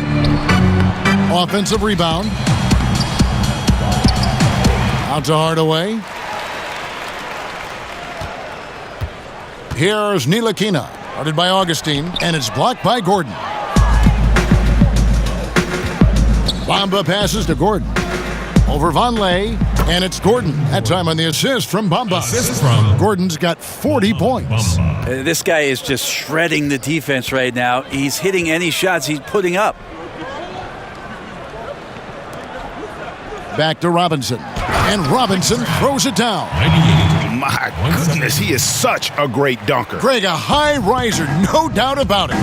Offensive rebound. Out to Hardaway. Here's Ntilikina, guarded by Augustine, and it's blocked by Gordon. Bamba passes to Gordon. Over Vonleh. And it's Gordon. That time on the assist from Bamba. Assist from Gordon's got 40 points. This guy is just shredding the defense right now. He's hitting any shots he's putting up. Back to Robinson. And Robinson throws it down. My goodness, he is such a great dunker. Greg, a high riser, no doubt about it.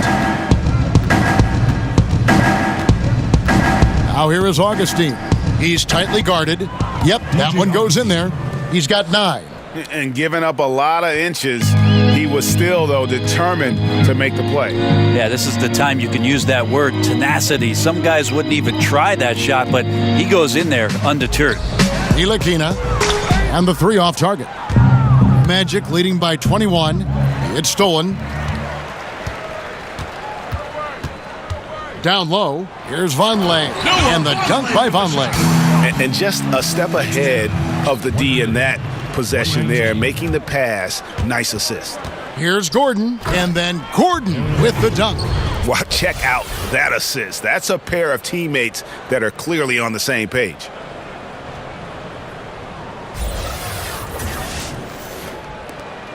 Now here is Augustine. He's tightly guarded. Yep, that one goes in there. He's got 9. And giving up a lot of inches, he was still, though, determined to make the play. Yeah, this is the time you can use that word, tenacity. Some guys wouldn't even try that shot, but he goes in there undeterred. Ntilikina, and the 3 off target. Magic leading by 21. It's stolen. Down low, here's Vonleh, and the dunk by Vonleh. And just a step ahead of the D in that possession there, making the pass. Nice assist. Here's Gordon, and then Gordon with the dunk. Wow, check out that assist. That's a pair of teammates that are clearly on the same page.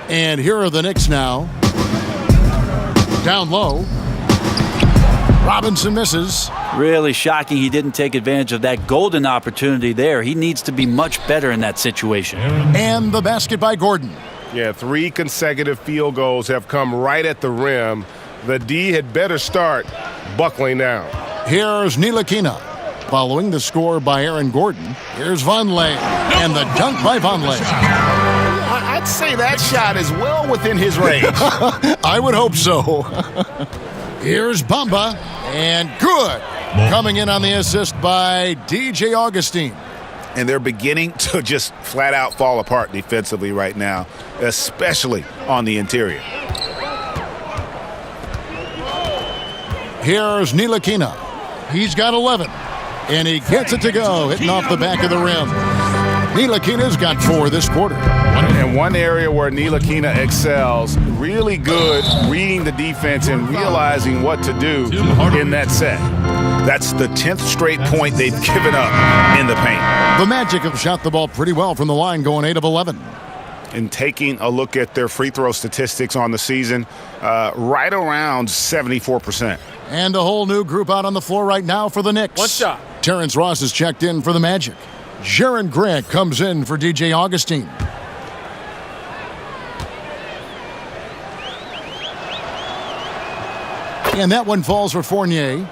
And here are the Knicks now. Down low. Robinson misses. Really shocking he didn't take advantage of that golden opportunity there. He needs to be much better in that situation. And the basket by Gordon. Yeah, 3 consecutive field goals have come right at the rim. The D had better start buckling down. Here's Ntilikina. Following the score by Aaron Gordon, here's Vonleh, and the dunk by Vonleh. I'd say that shot is well within his range. I would hope so. Here's Bamba, and good. Coming in on the assist by DJ Augustine. And they're beginning to just flat out fall apart defensively right now, especially on the interior. Here's Ntilikina. He's got 11, and he gets it to go, hitting off the back of the rim. Ntilikina's got 4 this quarter. And one area where Ntilikina excels, really good reading the defense and realizing what to do in that set. That's the 10th straight point they've given up in the paint. The Magic have shot the ball pretty well from the line, going 8 of 11. And taking a look at their free throw statistics on the season, right around 74%. And a whole new group out on the floor right now for the Knicks. One shot. Terrence Ross is checked in for the Magic. Jaron Grant comes in for DJ Augustine. And that one falls for Fournier.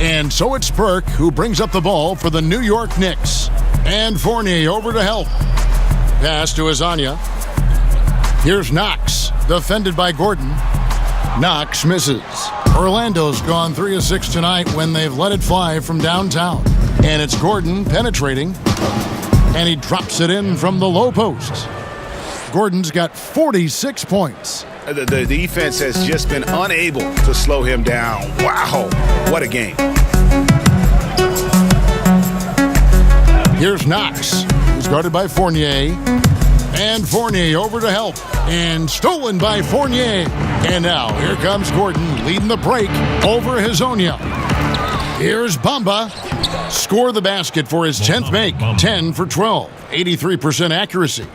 And so it's Burke who brings up the ball for the New York Knicks. And Fournier over to help. Pass to Azania. Here's Knox, defended by Gordon. Knox misses. Orlando's gone 3 of 6 tonight when they've let it fly from downtown. And it's Gordon penetrating. And he drops it in from the low post. Gordon's got 46 points. The defense has just been unable to slow him down. Wow, what a game. Here's Knox, who's guarded by Fournier. And Fournier over to help. And stolen by Fournier. And now here comes Gordon leading the break over Hazonia. Here's Bamba. Score the basket for his 10th make. 10 for 12. 83% accuracy.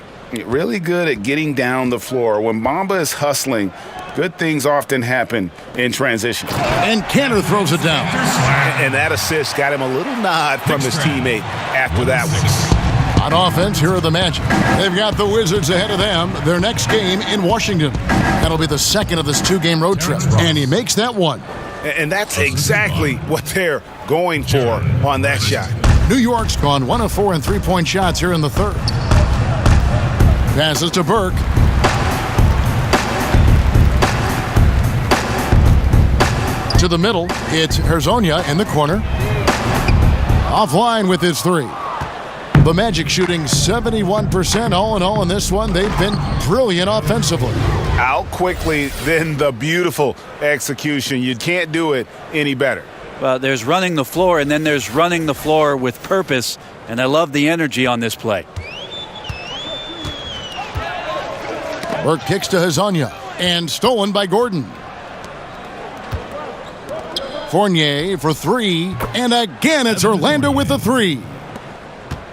Really good at getting down the floor. When Bamba is hustling, good things often happen in transition. And Cantor throws it down. And that assist got him a little nod from his teammate after that one. On offense, here are the Magic. They've got the Wizards ahead of them. Their next game in Washington. That'll be the second of this 2-game road trip. And he makes that one. And that's exactly what they're going for on that shot. New York's gone 1 of 4 in 3-point shots here in the third. Passes to Burke. To the middle, it's Hazonia in the corner. Offline with his 3. The Magic shooting 71% all in all in this one. They've been brilliant offensively. Out quickly, then the beautiful execution. You can't do it any better. Well, there's running the floor, and then there's running the floor with purpose, and I love the energy on this play. Burke kicks to Hazonia, and stolen by Gordon. Fournier for three, and again it's Orlando with the three.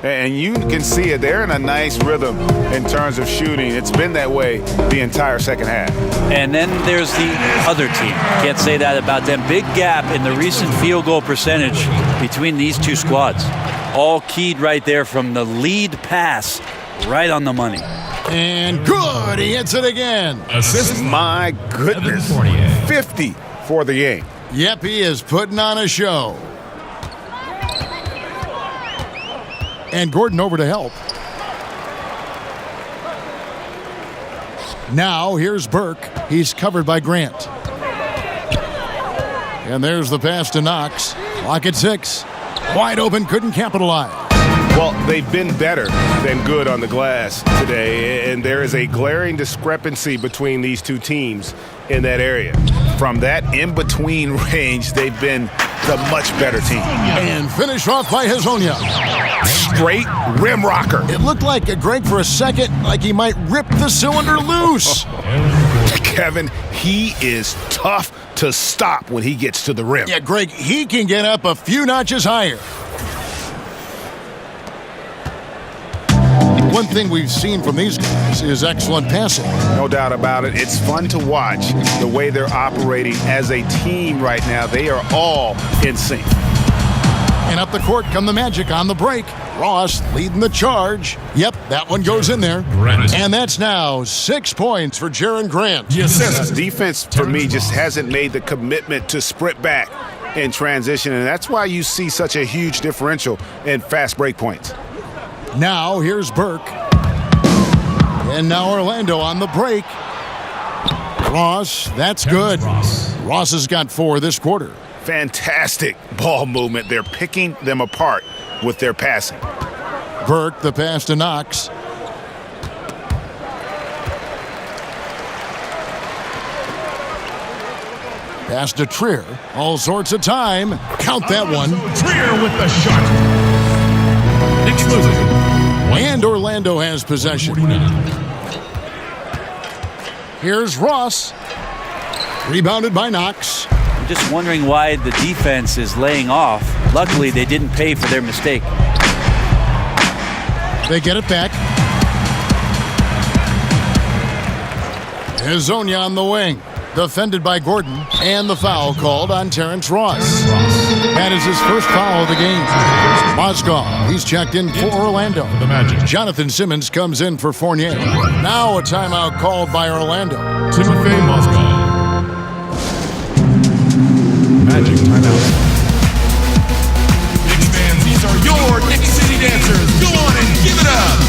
And you can see it. They're in a nice rhythm in terms of shooting. It's been that way the entire second half. And then there's the other team. Can't say that about them. Big gap in the recent field goal percentage between these two squads. All keyed right there from the lead pass, right on the money. And good, he hits it again. Assist. My goodness, 50 for the game. Yep, he is putting on a show. And Gordon over to help. Now here's Burke. He's covered by Grant. And there's the pass to Knox. Clock at 6. Wide open, couldn't capitalize. Well, they've been better than good on the glass today, and there is a glaring discrepancy between these two teams in that area. From that in-between range, they've been the much better team. And finish off by Hezonja. Straight rim rocker. It looked like Greg for a second, like he might rip the cylinder loose. Kevin, he is tough to stop when he gets to the rim. Yeah, Greg, he can get up a few notches higher. One thing we've seen from these guys is excellent passing. No doubt about it. It's fun to watch the way they're operating as a team right now. They are all in sync. And up the court come the Magic on the break. Ross leading the charge. Yep, that one goes in there. And that's now 6 points for Jaren Grant. Yes, defense, for me, just hasn't made the commitment to sprint back in transition, and that's why you see such a huge differential in fast break points. Now here's Burke. And now Orlando on the break. Ross, that's good. Ross has got 4 this quarter. Fantastic ball movement. They're picking them apart with their passing. Burke, the pass to Knox. Pass to Trier. All sorts of time. Count that one. Trier with the shot. Knicks losing. And Orlando has possession. Here's Ross. Rebounded by Knox. I'm just wondering why the defense is laying off. Luckily, they didn't pay for their mistake. They get it back. Hezonja on the wing. Defended by Gordon. And the foul called on Terrence Ross. That is his first foul of the game. Mozgov, he's checked in for Orlando. The Magic. Jonathan Simmons comes in for Fournier. Now a timeout called by Orlando. Timothy Mozgov. Magic timeout. Knicks fans, these are your Knicks City Dancers. Go on and give it up.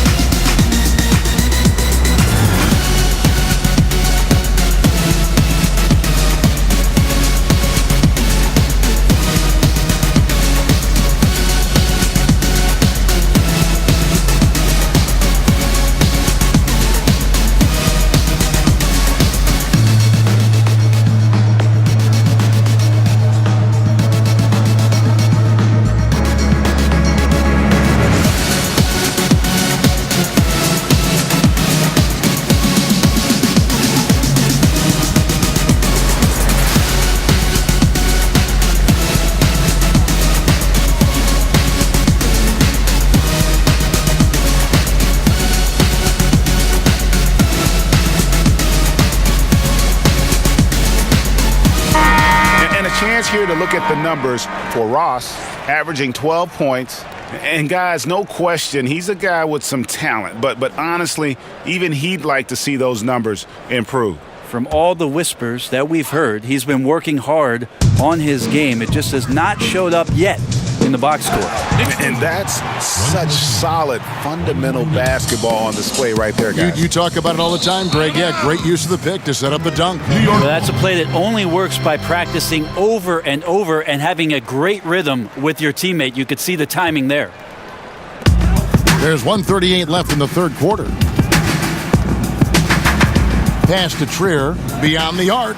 Here to look at the numbers for Ross, averaging 12 points. And guys, no question, he's a guy with some talent. But honestly, even he'd like to see those numbers improve. From all the whispers that we've heard, he's been working hard on his game. It just has not showed up yet in the box score. And that's such solid, fundamental basketball on display right there, guys. You talk about it all the time, Greg. Yeah, great use of the pick to set up the dunk. Well, that's a play that only works by practicing over and over and having a great rhythm with your teammate. You could see the timing there. There's 1:38 left in the third quarter. Pass to Trier, beyond the arc,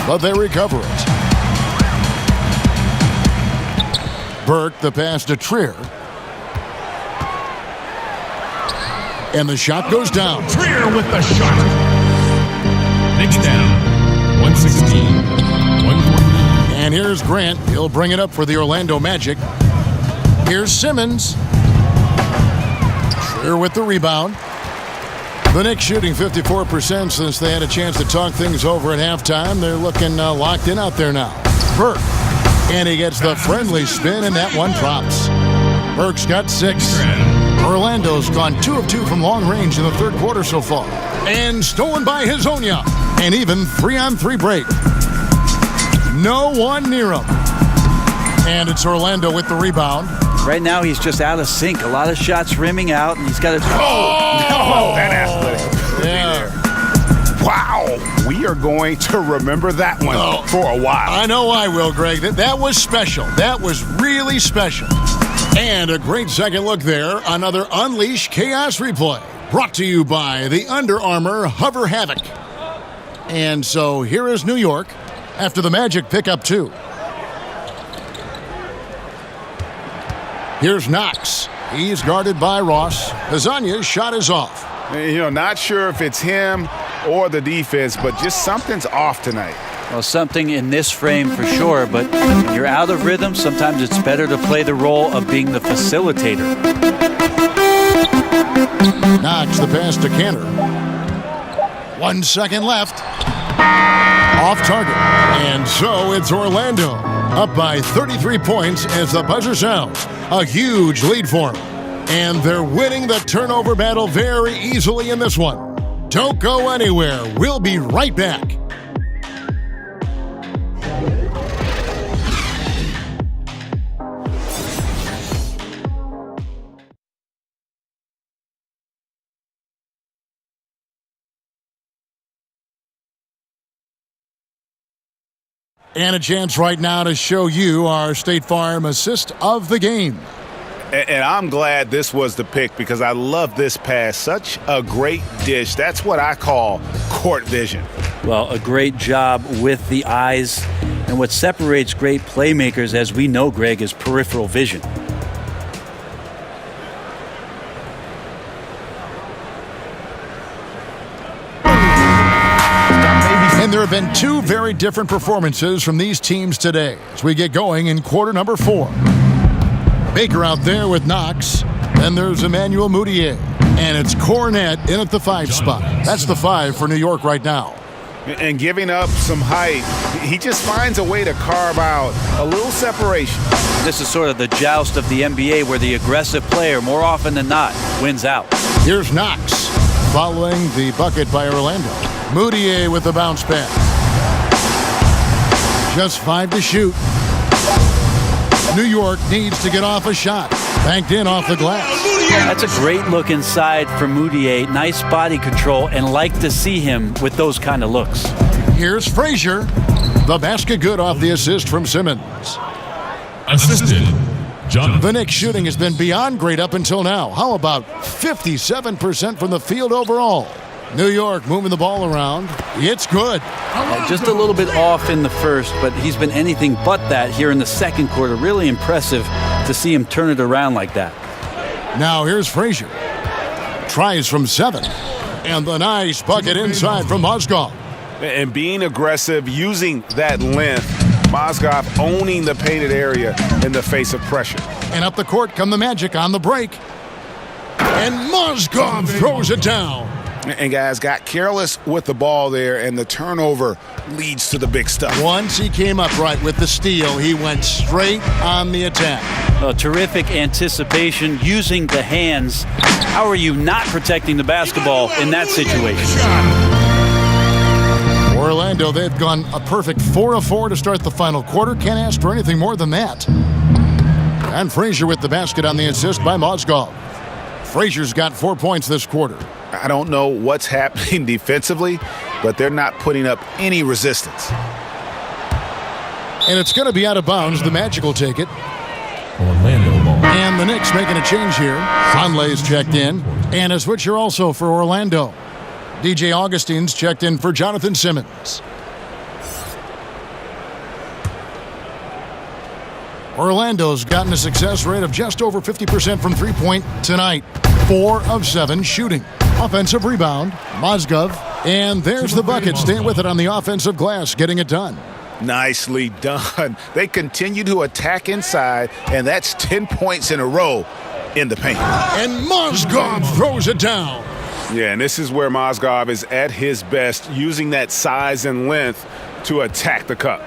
but they recover it. Burke, the pass to Trier. And the shot goes down. Trier with the shot. Knicks down. 116. 140. And here's Grant. He'll bring it up for the Orlando Magic. Here's Simmons. Here with the rebound. The Knicks shooting 54% since they had a chance to talk things over at halftime. They're looking locked in out there now. Burke. And he gets the friendly spin, and that one drops. Burke's got 6. Orlando's gone 2 of 2 from long range in the third quarter so far. And stolen by Hezonja. An even 3-on-3 break. No one near him. And it's Orlando with the rebound. Right now, he's just out of sync. A lot of shots rimming out, and he's got to... That athletic. Yeah. Wow. We are going to remember that one for a while. I know I will, Greg. That was special. That was really special. And a great second look there. Another Unleash Chaos replay. Brought to you by the Under Armour Hover Havoc. And so here is New York after the Magic pick up 2. Here's Knox. He's guarded by Ross. Hezonja's shot is off. Not sure if it's him or the defense, but just something's off tonight. Well, something in this frame for sure, but when you're out of rhythm, sometimes it's better to play the role of being the facilitator. Knox the pass to Cantor. 1 second left. Off target. And so it's Orlando. Up by 33 points as the buzzer sounds. A huge lead for them. And they're winning the turnover battle very easily in this one. Don't go anywhere. We'll be right back. And a chance right now to show you our State Farm assist of the game. And I'm glad this was the pick because I love this pass. Such a great dish. That's what I call court vision. Well, a great job with the eyes. And what separates great playmakers, as we know, Greg, is peripheral vision. And there have been 2 very different performances from these teams today as we get going in quarter number 4. Baker out there with Knox. Then there's Emmanuel Mudiay. And it's Cornette in at the 5 spot. That's the 5 for New York right now. And giving up some height, he just finds a way to carve out a little separation. This is sort of the joust of the NBA where the aggressive player, more often than not, wins out. Here's Knox following the bucket by Orlando. Mudiay with the bounce pass. Just 5 to shoot. New York needs to get off a shot. Banked in off the glass. That's a great look inside for Mudiay. Nice body control, and like to see him with those kind of looks. Here's Frazier. The basket good off the assist from Simmons. Assisted, Jonathan. The Knicks shooting has been beyond great up until now. How about 57% from the field overall? New York moving the ball around. It's good. Just a little bit off in the first, but he's been anything but that here in the second quarter. Really impressive to see him turn it around like that. Now here's Frazier. Tries from 7. And the nice bucket inside from Mozgov. And being aggressive, using that length, Mozgov owning the painted area in the face of pressure. And up the court come the Magic on the break. And Mozgov throws it down. And guys got careless with the ball there, and the turnover leads to the big stuff. Once he came upright with the steal, he went straight on the attack. Terrific anticipation, using the hands. How are you not protecting the basketball in that situation? Orlando, they've gone a perfect 4 of 4 to start the final quarter. Can't ask for anything more than that. And Frazier with the basket on the assist by Mozgov. Frazier's got 4 points this quarter. I don't know what's happening defensively, but they're not putting up any resistance. And it's going to be out of bounds. The Magic will take it. Orlando ball. And the Knicks making a change here. Conley's checked in. And a switcher also for Orlando. DJ Augustine's checked in for Jonathan Simmons. Orlando's gotten a success rate of just over 50% from three-point tonight. 4 of 7 shooting. Offensive rebound, Mozgov. And there's the bucket. Staying with it on the offensive glass, getting it done. Nicely done. They continue to attack inside, and that's 10 points in a row in the paint. And Mozgov throws it down. Yeah, and this is where Mozgov is at his best, using that size and length to attack the cup.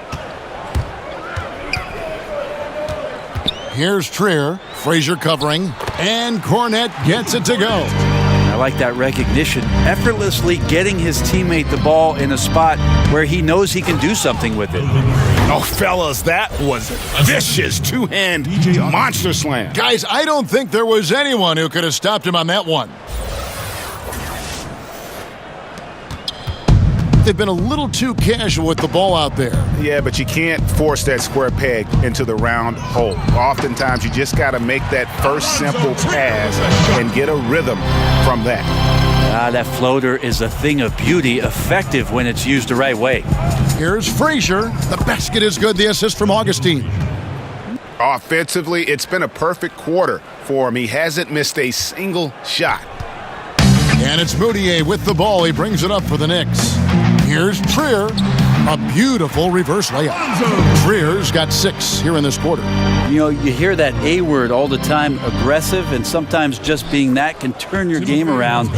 Here's Trier, Frazier covering, and Cornette gets it to go. I like that recognition. Effortlessly getting his teammate the ball in a spot where he knows he can do something with it. Oh, fellas, that was a vicious two-hand monster slam. Guys, I don't think there was anyone who could have stopped him on that one. They've been a little too casual with the ball out there. Yeah, but you can't force that square peg into the round hole. Oftentimes, you just got to make that first simple pass and get a rhythm from that. That floater is a thing of beauty, effective when it's used the right way. Here's Frazier. The basket is good. The assist from Augustine. Offensively, it's been a perfect quarter for him. He hasn't missed a single shot. And it's Moutier with the ball. He brings it up for the Knicks. Here's Trier. A beautiful reverse layup. Trier's got 6 here in this quarter. You know, you hear that A word all the time, aggressive, and sometimes just being that can turn your game around.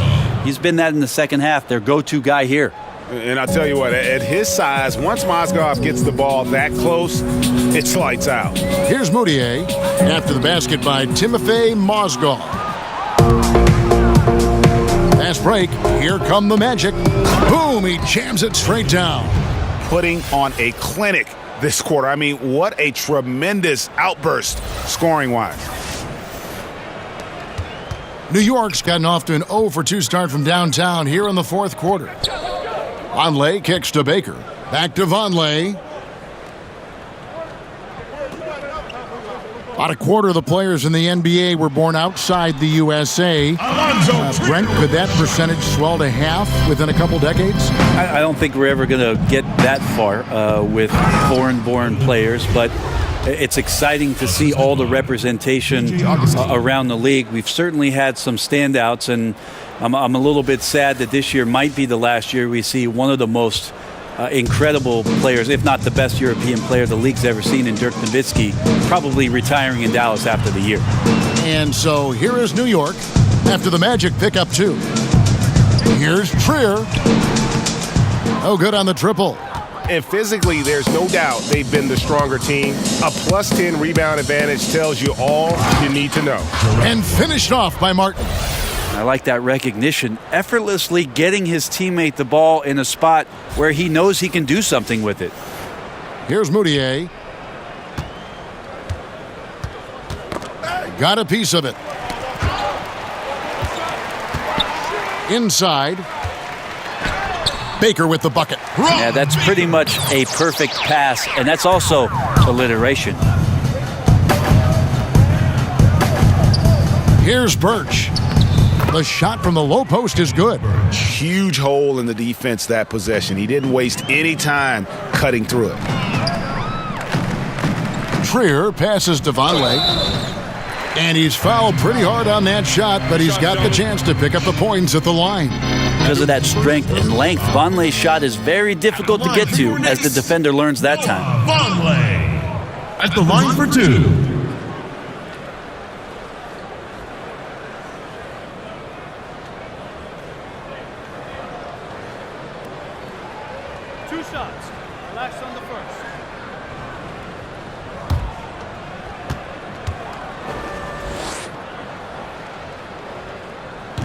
He's been that in the second half, their go-to guy here. And I'll tell you what, at his size, once Mozgov gets the ball that close, it's lights out. Here's Moutier after the basket by Timofey Mozgov. Fast break. Here come the Magic. Boom! He jams it straight down. Putting on a clinic this quarter. I mean, what a tremendous outburst scoring-wise. New York's gotten off to an 0-for-2 start from downtown here in the fourth quarter. Vonleh kicks to Baker. Back to Vonleh. About a quarter of the players in the NBA were born outside the USA. Brent, could that percentage swell to half within a couple decades? I don't think we're ever going to get that far with foreign-born players, but it's exciting to see all the representation around the league. We've certainly had some standouts, and I'm a little bit sad that this year might be the last year we see one of the most incredible players, if not the best European player the league's ever seen in Dirk Nowitzki, probably retiring in Dallas after the year. And so here is New York after the Magic pick up 2. Here's Trier. Oh, good on the triple. And physically, there's no doubt they've been the stronger team. A plus 10 rebound advantage tells you all you need to know. And finished off by Martin. I like that recognition. Effortlessly getting his teammate the ball in a spot where he knows he can do something with it. Here's Moutier. Got a piece of it. Inside. Baker with the bucket. Yeah, that's pretty much a perfect pass, and that's also alliteration. Here's Birch. The shot from the low post is good. Huge hole in the defense that possession. He didn't waste any time cutting through it. Trier passes to Vonleh. And he's fouled pretty hard on that shot, but he's got the chance to pick up the points at the line. Because of that strength and length, Vonleh's shot is very difficult to get to, as the defender learns that time. Vonleh at the line for 2.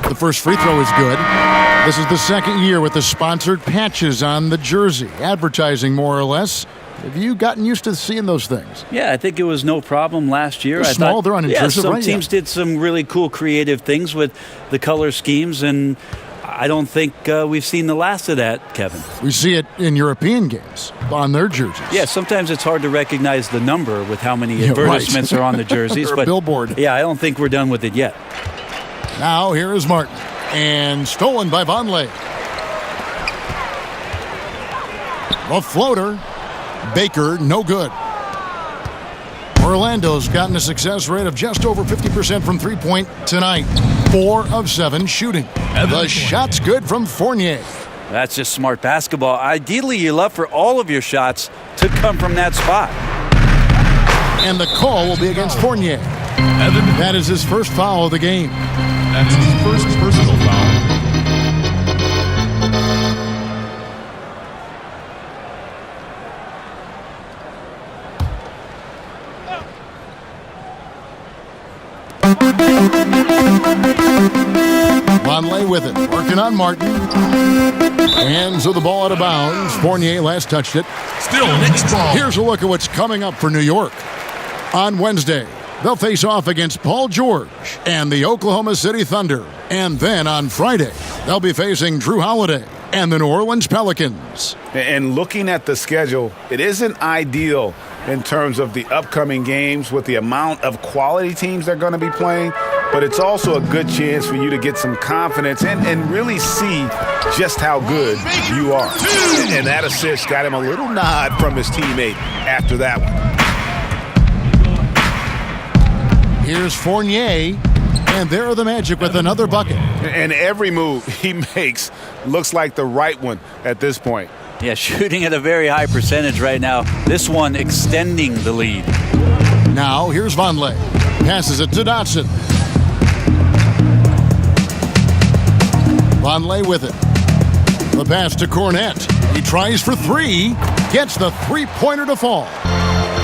The first free throw is good. This is the second year with the sponsored patches on the jersey. Advertising, more or less. Have you gotten used to seeing those things? Yeah, I think it was no problem last year. They're small, they're unintrusive, some right? teams did some really cool creative things with the color schemes, and I don't think we've seen the last of that, Kevin. We see it in European games on their jerseys. Yeah, sometimes it's hard to recognize the number with how many advertisements are on the jerseys. Or but billboard. Yeah, I don't think we're done with it yet. Now here is Martin. And stolen by Vonleh. A floater. Baker, no good. Orlando's gotten a success rate of just over 50% from three-point tonight. 4 of 7 shooting. The shot's good from Fournier. That's just smart basketball. Ideally, you love for all of your shots to come from that spot. And the call will be against Fournier. That is his first foul of the game. That's his first personal foul. Vonleh with it, working on Martin. Hands of the ball out of bounds. Fournier last touched it. Still Knicks ball. Here's a look at what's coming up for New York. On Wednesday, they'll face off against Paul George and the Oklahoma City Thunder. And then on Friday, they'll be facing Drew Holiday and the New Orleans Pelicans. And looking at the schedule, it isn't ideal in terms of the upcoming games with the amount of quality teams they're going to be playing, but it's also a good chance for you to get some confidence and really see just how good you are. And that assist got him a little nod from his teammate after that one. Here's Fournier, and there are the Magic with another bucket. And every move he makes looks like the right one at this point. Yeah, shooting at a very high percentage right now. This one extending the lead. Now, here's Vonleh. Passes it to Dotson. Vonleh with it. The pass to Cornette. He tries for three. Gets the three-pointer to fall.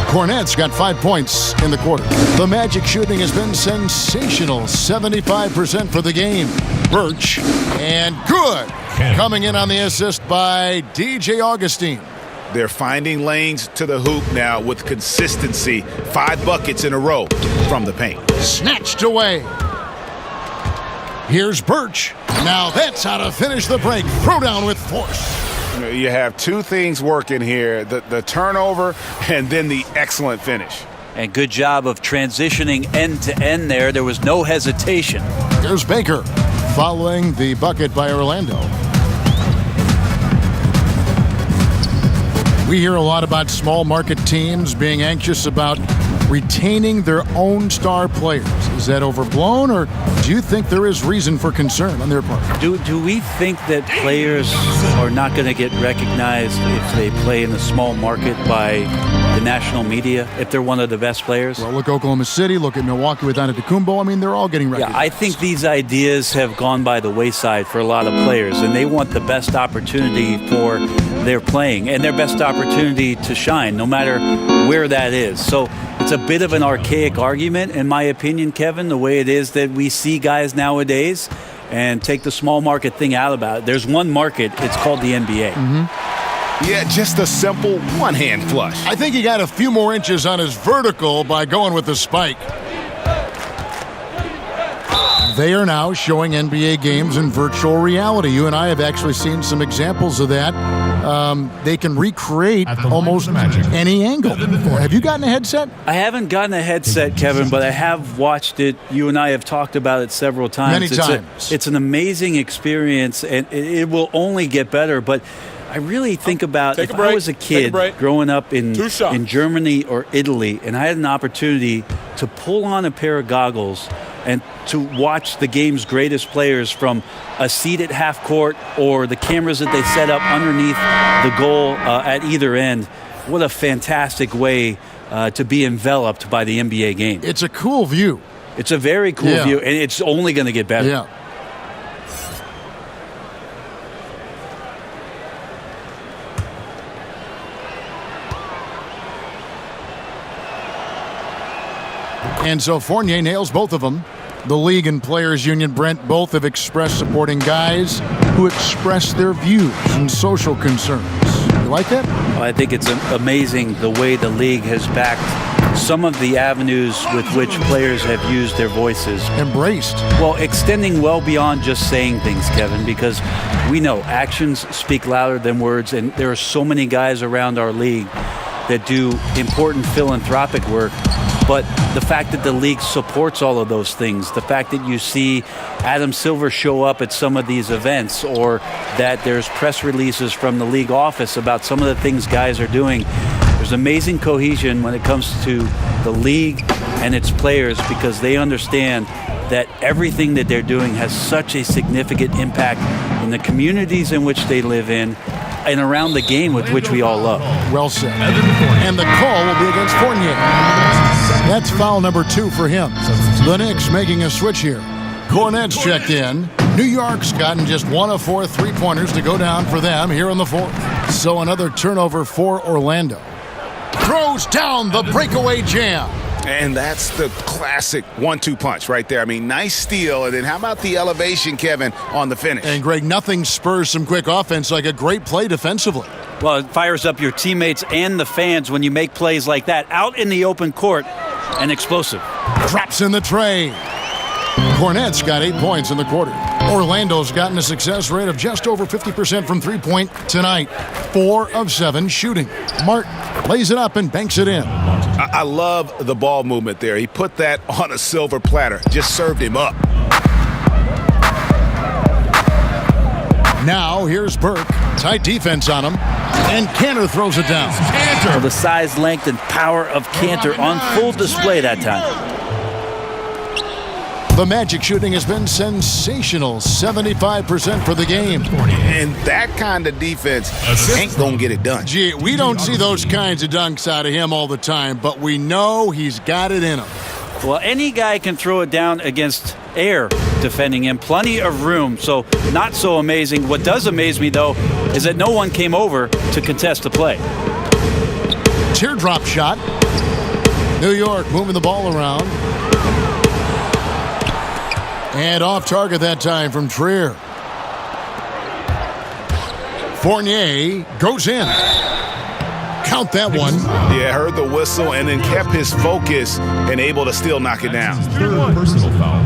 Cornette's got 5 points in the quarter. The Magic shooting has been sensational. 75% for the game. Birch. And good. Coming in on the assist by DJ Augustine. They're finding lanes to the hoop now with consistency. 5 buckets in a row from the paint. Snatched away. Here's Birch. Now that's how to finish the break. Throw down with force. You have two things working here, the turnover and then the excellent finish. And good job of transitioning end to end there. There was no hesitation. Here's Baker following the bucket by Orlando. We hear a lot about small market teams being anxious about retaining their own star players. Is that overblown, or do you think there is reason for concern on their part? Do we think that players are not going to get recognized if they play in the small market by the national media, if they're one of the best players? Well, look at Oklahoma City, look at Milwaukee with Antetokounmpo. I mean, they're all getting recognized. Yeah, I think these ideas have gone by the wayside for a lot of players, and they want the best opportunity for their playing and their best opportunity to shine, no matter where that is. So it's a bit of an archaic argument, in my opinion, Kevin, the way it is that we see guys nowadays, and take the small market thing out about it. There's one market, it's called the NBA. Mm-hmm. Yeah, just a simple one-hand flush. I think he got a few more inches on his vertical by going with the spike. They are now showing NBA games in virtual reality. You and I have actually seen some examples of that. They can recreate almost any angle. Have you gotten a headset? I haven't gotten a headset, Kevin, but I have watched it. You and I have talked about it several times. Many times. It's an amazing experience, and it will only get better. But I really think about if I was a kid growing up in Germany or Italy, and I had an opportunity to pull on a pair of goggles and to watch the game's greatest players from a seat at half court or the cameras that they set up underneath the goal at either end. What a fantastic way to be enveloped by the NBA game. It's a cool view. It's a very cool view, and it's only going to get better. Yeah. And so Fournier nails both of them. The league and players union, Brent, both have expressed supporting guys who express their views and social concerns. You like that? Well, I think it's amazing the way the league has backed some of the avenues with which players have used their voices. Embraced. Well, extending well beyond just saying things, Kevin, because we know actions speak louder than words, and there are so many guys around our league that do important philanthropic work. But the fact that the league supports all of those things, the fact that you see Adam Silver show up at some of these events, or that there's press releases from the league office about some of the things guys are doing, there's amazing cohesion when it comes to the league and its players, because they understand that everything that they're doing has such a significant impact in the communities in which they live in and around the game with which we all love. Well said. And the call will be against Fournier. That's foul number 2 for him. The Knicks making a switch here. Cornette's checked in. New York's gotten just 1 of 4 3-pointers to go down for them here in the 4th. So another turnover for Orlando. Throws down the breakaway jam. And that's the classic 1-2 punch right there. I mean, nice steal. And then how about the elevation, Kevin, on the finish? And, Greg, nothing spurs some quick offense like a great play defensively. Well, it fires up your teammates and the fans when you make plays like that out in the open court and explosive. Drops in the tray. Cornette's got 8 points in the quarter. Orlando's gotten a success rate of just over 50% from three-point tonight. 4 of 7 shooting. Martin lays it up and banks it in. I love the ball movement there. He put that on a silver platter. Just served him up. Now here's Burke. Tight defense on him. And Cantor throws it down. Well, the size, length, and power of Cantor on full display that time. The Magic shooting has been sensational. 75% for the game. And that kind of defense ain't going to get it done. Gee, we don't see those kinds of dunks out of him all the time, but we know he's got it in him. Well, any guy can throw it down against air defending him. Plenty of room, so not so amazing. What does amaze me, though, is that no one came over to contest the play. Teardrop shot. New York moving the ball around. And off target that time from Trier. Fournier goes in. Count that one. Yeah, heard the whistle and then kept his focus and able to still knock it down. Third personal foul.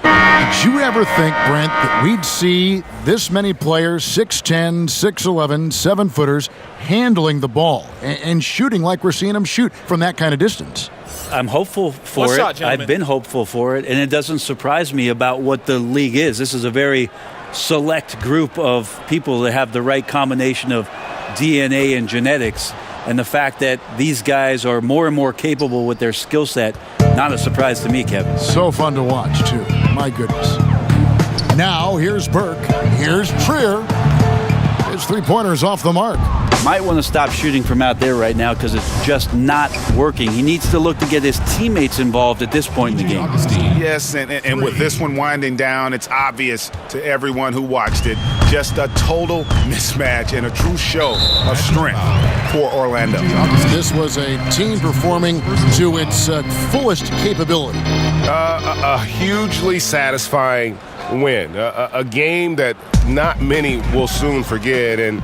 Did you ever think, Brent, that we'd see this many players, 6'10", 6'11", 7-footers, handling the ball and shooting like we're seeing them shoot from that kind of distance? I'm hopeful for it. I've been hopeful for it, and it doesn't surprise me about what the league is. This is a very select group of people that have the right combination of DNA and genetics, and the fact that these guys are more and more capable with their skill set, not a surprise to me, Kevin. So fun to watch, too. My goodness. Now, here's Burke. Here's Trier. His three-pointer's off the mark. Might want to stop shooting from out there right now because it's just not working. He needs to look to get his teammates involved at this point in the game. Yes, and with this one winding down, it's obvious to everyone who watched it. Just a total mismatch and a true show of strength for Orlando. This was a team performing to its fullest capability. A hugely satisfying win. A game that not many will soon forget. And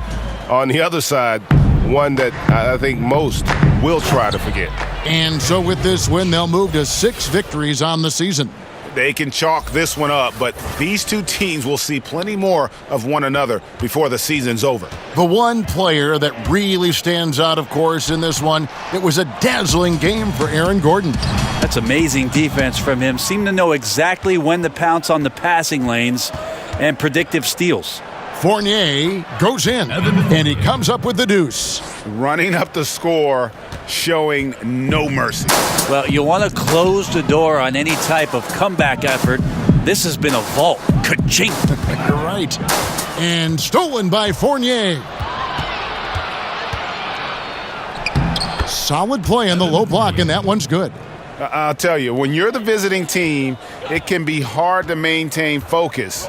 on the other side, one that I think most will try to forget. And so with this win, they'll move to 6 victories on the season. They can chalk this one up, but these two teams will see plenty more of one another before the season's over. The one player that really stands out, of course, in this one, it was a dazzling game for Aaron Gordon. That's amazing defense from him. Seemed to know exactly when to pounce on the passing lanes and predictive steals. Fournier goes in, and he comes up with the deuce. Running up the score, showing no mercy. Well, you want to close the door on any type of comeback effort. This has been a vault. Ka-ching. You're right. And stolen by Fournier. Solid play on the low block, and that one's good. I'll tell you, when you're the visiting team, it can be hard to maintain focus,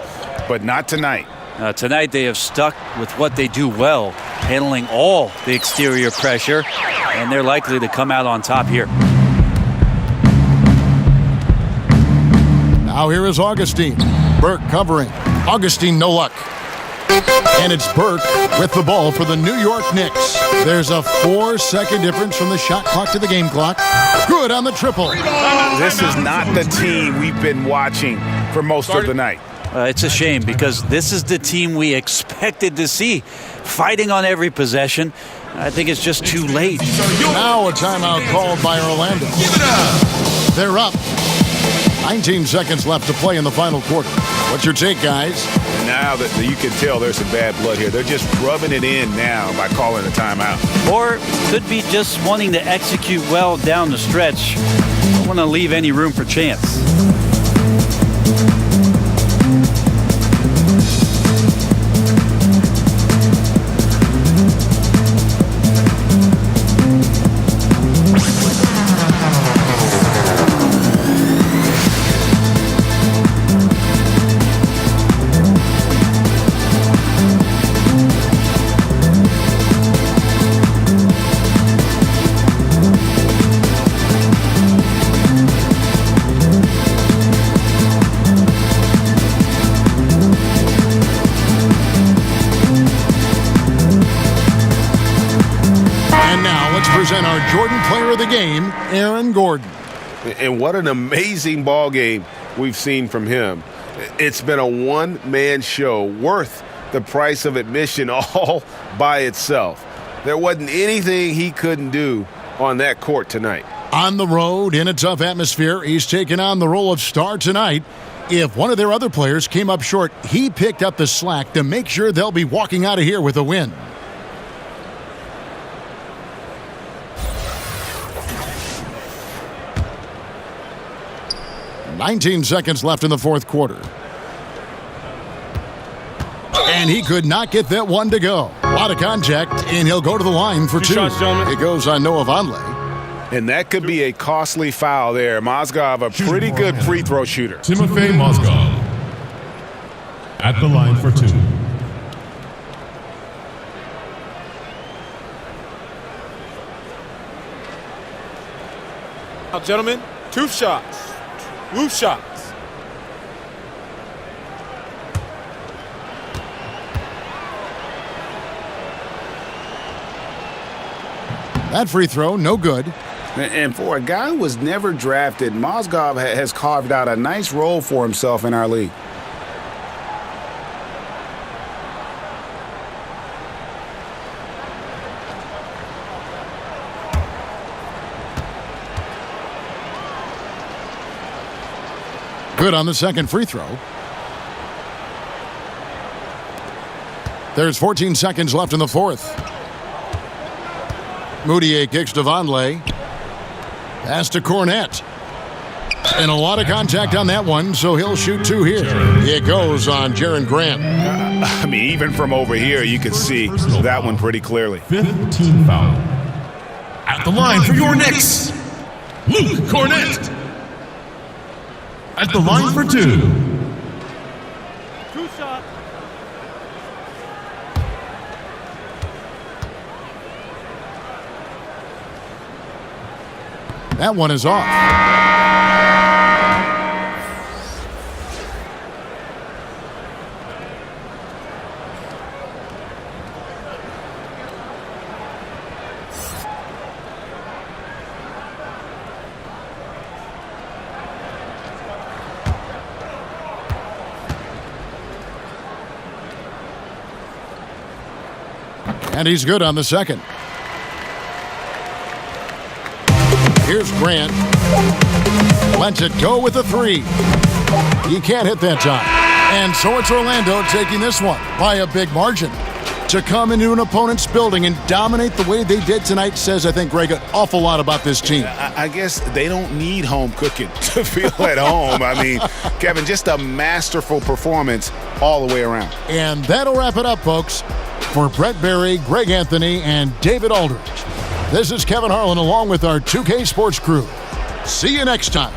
but not tonight. Tonight they have stuck with what they do well, handling all the exterior pressure, and they're likely to come out on top here. Now here is Augustine. Burke covering. Augustine, no luck. And it's Burke with the ball for the New York Knicks. There's a 4-second difference from the shot clock to the game clock. Good on the triple. This is not the team we've been watching for most of the night. It's a shame because this is the team we expected to see fighting on every possession. I think it's just too late. Now a timeout called by Orlando. They're up. 19 seconds left to play in the final quarter. What's your take, guys? Now that you can tell there's some bad blood here. They're just rubbing it in now by calling a timeout. Or could be just wanting to execute well down the stretch. Don't want to leave any room for chance. present our Jordan Player of the Game, Aaron Gordon. And what an amazing ball game we've seen from him. It's been a one-man show worth the price of admission all by itself. There wasn't anything he couldn't do on that court tonight. On the road, in a tough atmosphere, he's taken on the role of star tonight. If one of their other players came up short, he picked up the slack to make sure they'll be walking out of here with a win. "19 seconds left in the fourth quarter. And he could not get that one to go. A lot of contact, and he'll go to the line for two. It goes on Noah Vonleh. And that could be a costly foul there. Mozgov, a pretty good free throw shooter. Timofey Mozgov at the line for two. Now, gentlemen, two shots. Loose shots. That free throw, no good. And for a guy who was never drafted, Mozgov has carved out a nice role for himself in our league. Good on the second free throw. There's 14 seconds left in the fourth. Moutier kicks to Vonleh. Pass to Cornette. And a lot of contact on that one, so he'll shoot two here. It goes on Jaren Grant. I mean, even from over here, you can see that one pretty clearly. 5th team foul. At the line for your Knicks, Luke Cornette. At the line for two. Two shots. That one is off. And he's good on the second. Here's Grant. Lets it go with a three. He can't hit that time. And so it's Orlando taking this one by a big margin. To come into an opponent's building and dominate the way they did tonight says, I think, Greg, an awful lot about this team. I guess they don't need home cooking to feel at home. I mean, Kevin, just a masterful performance all the way around. And that'll wrap it up, folks. For Brett Barry, Greg Anthony, and David Aldridge, this is Kevin Harlan along with our 2K Sports crew. See you next time.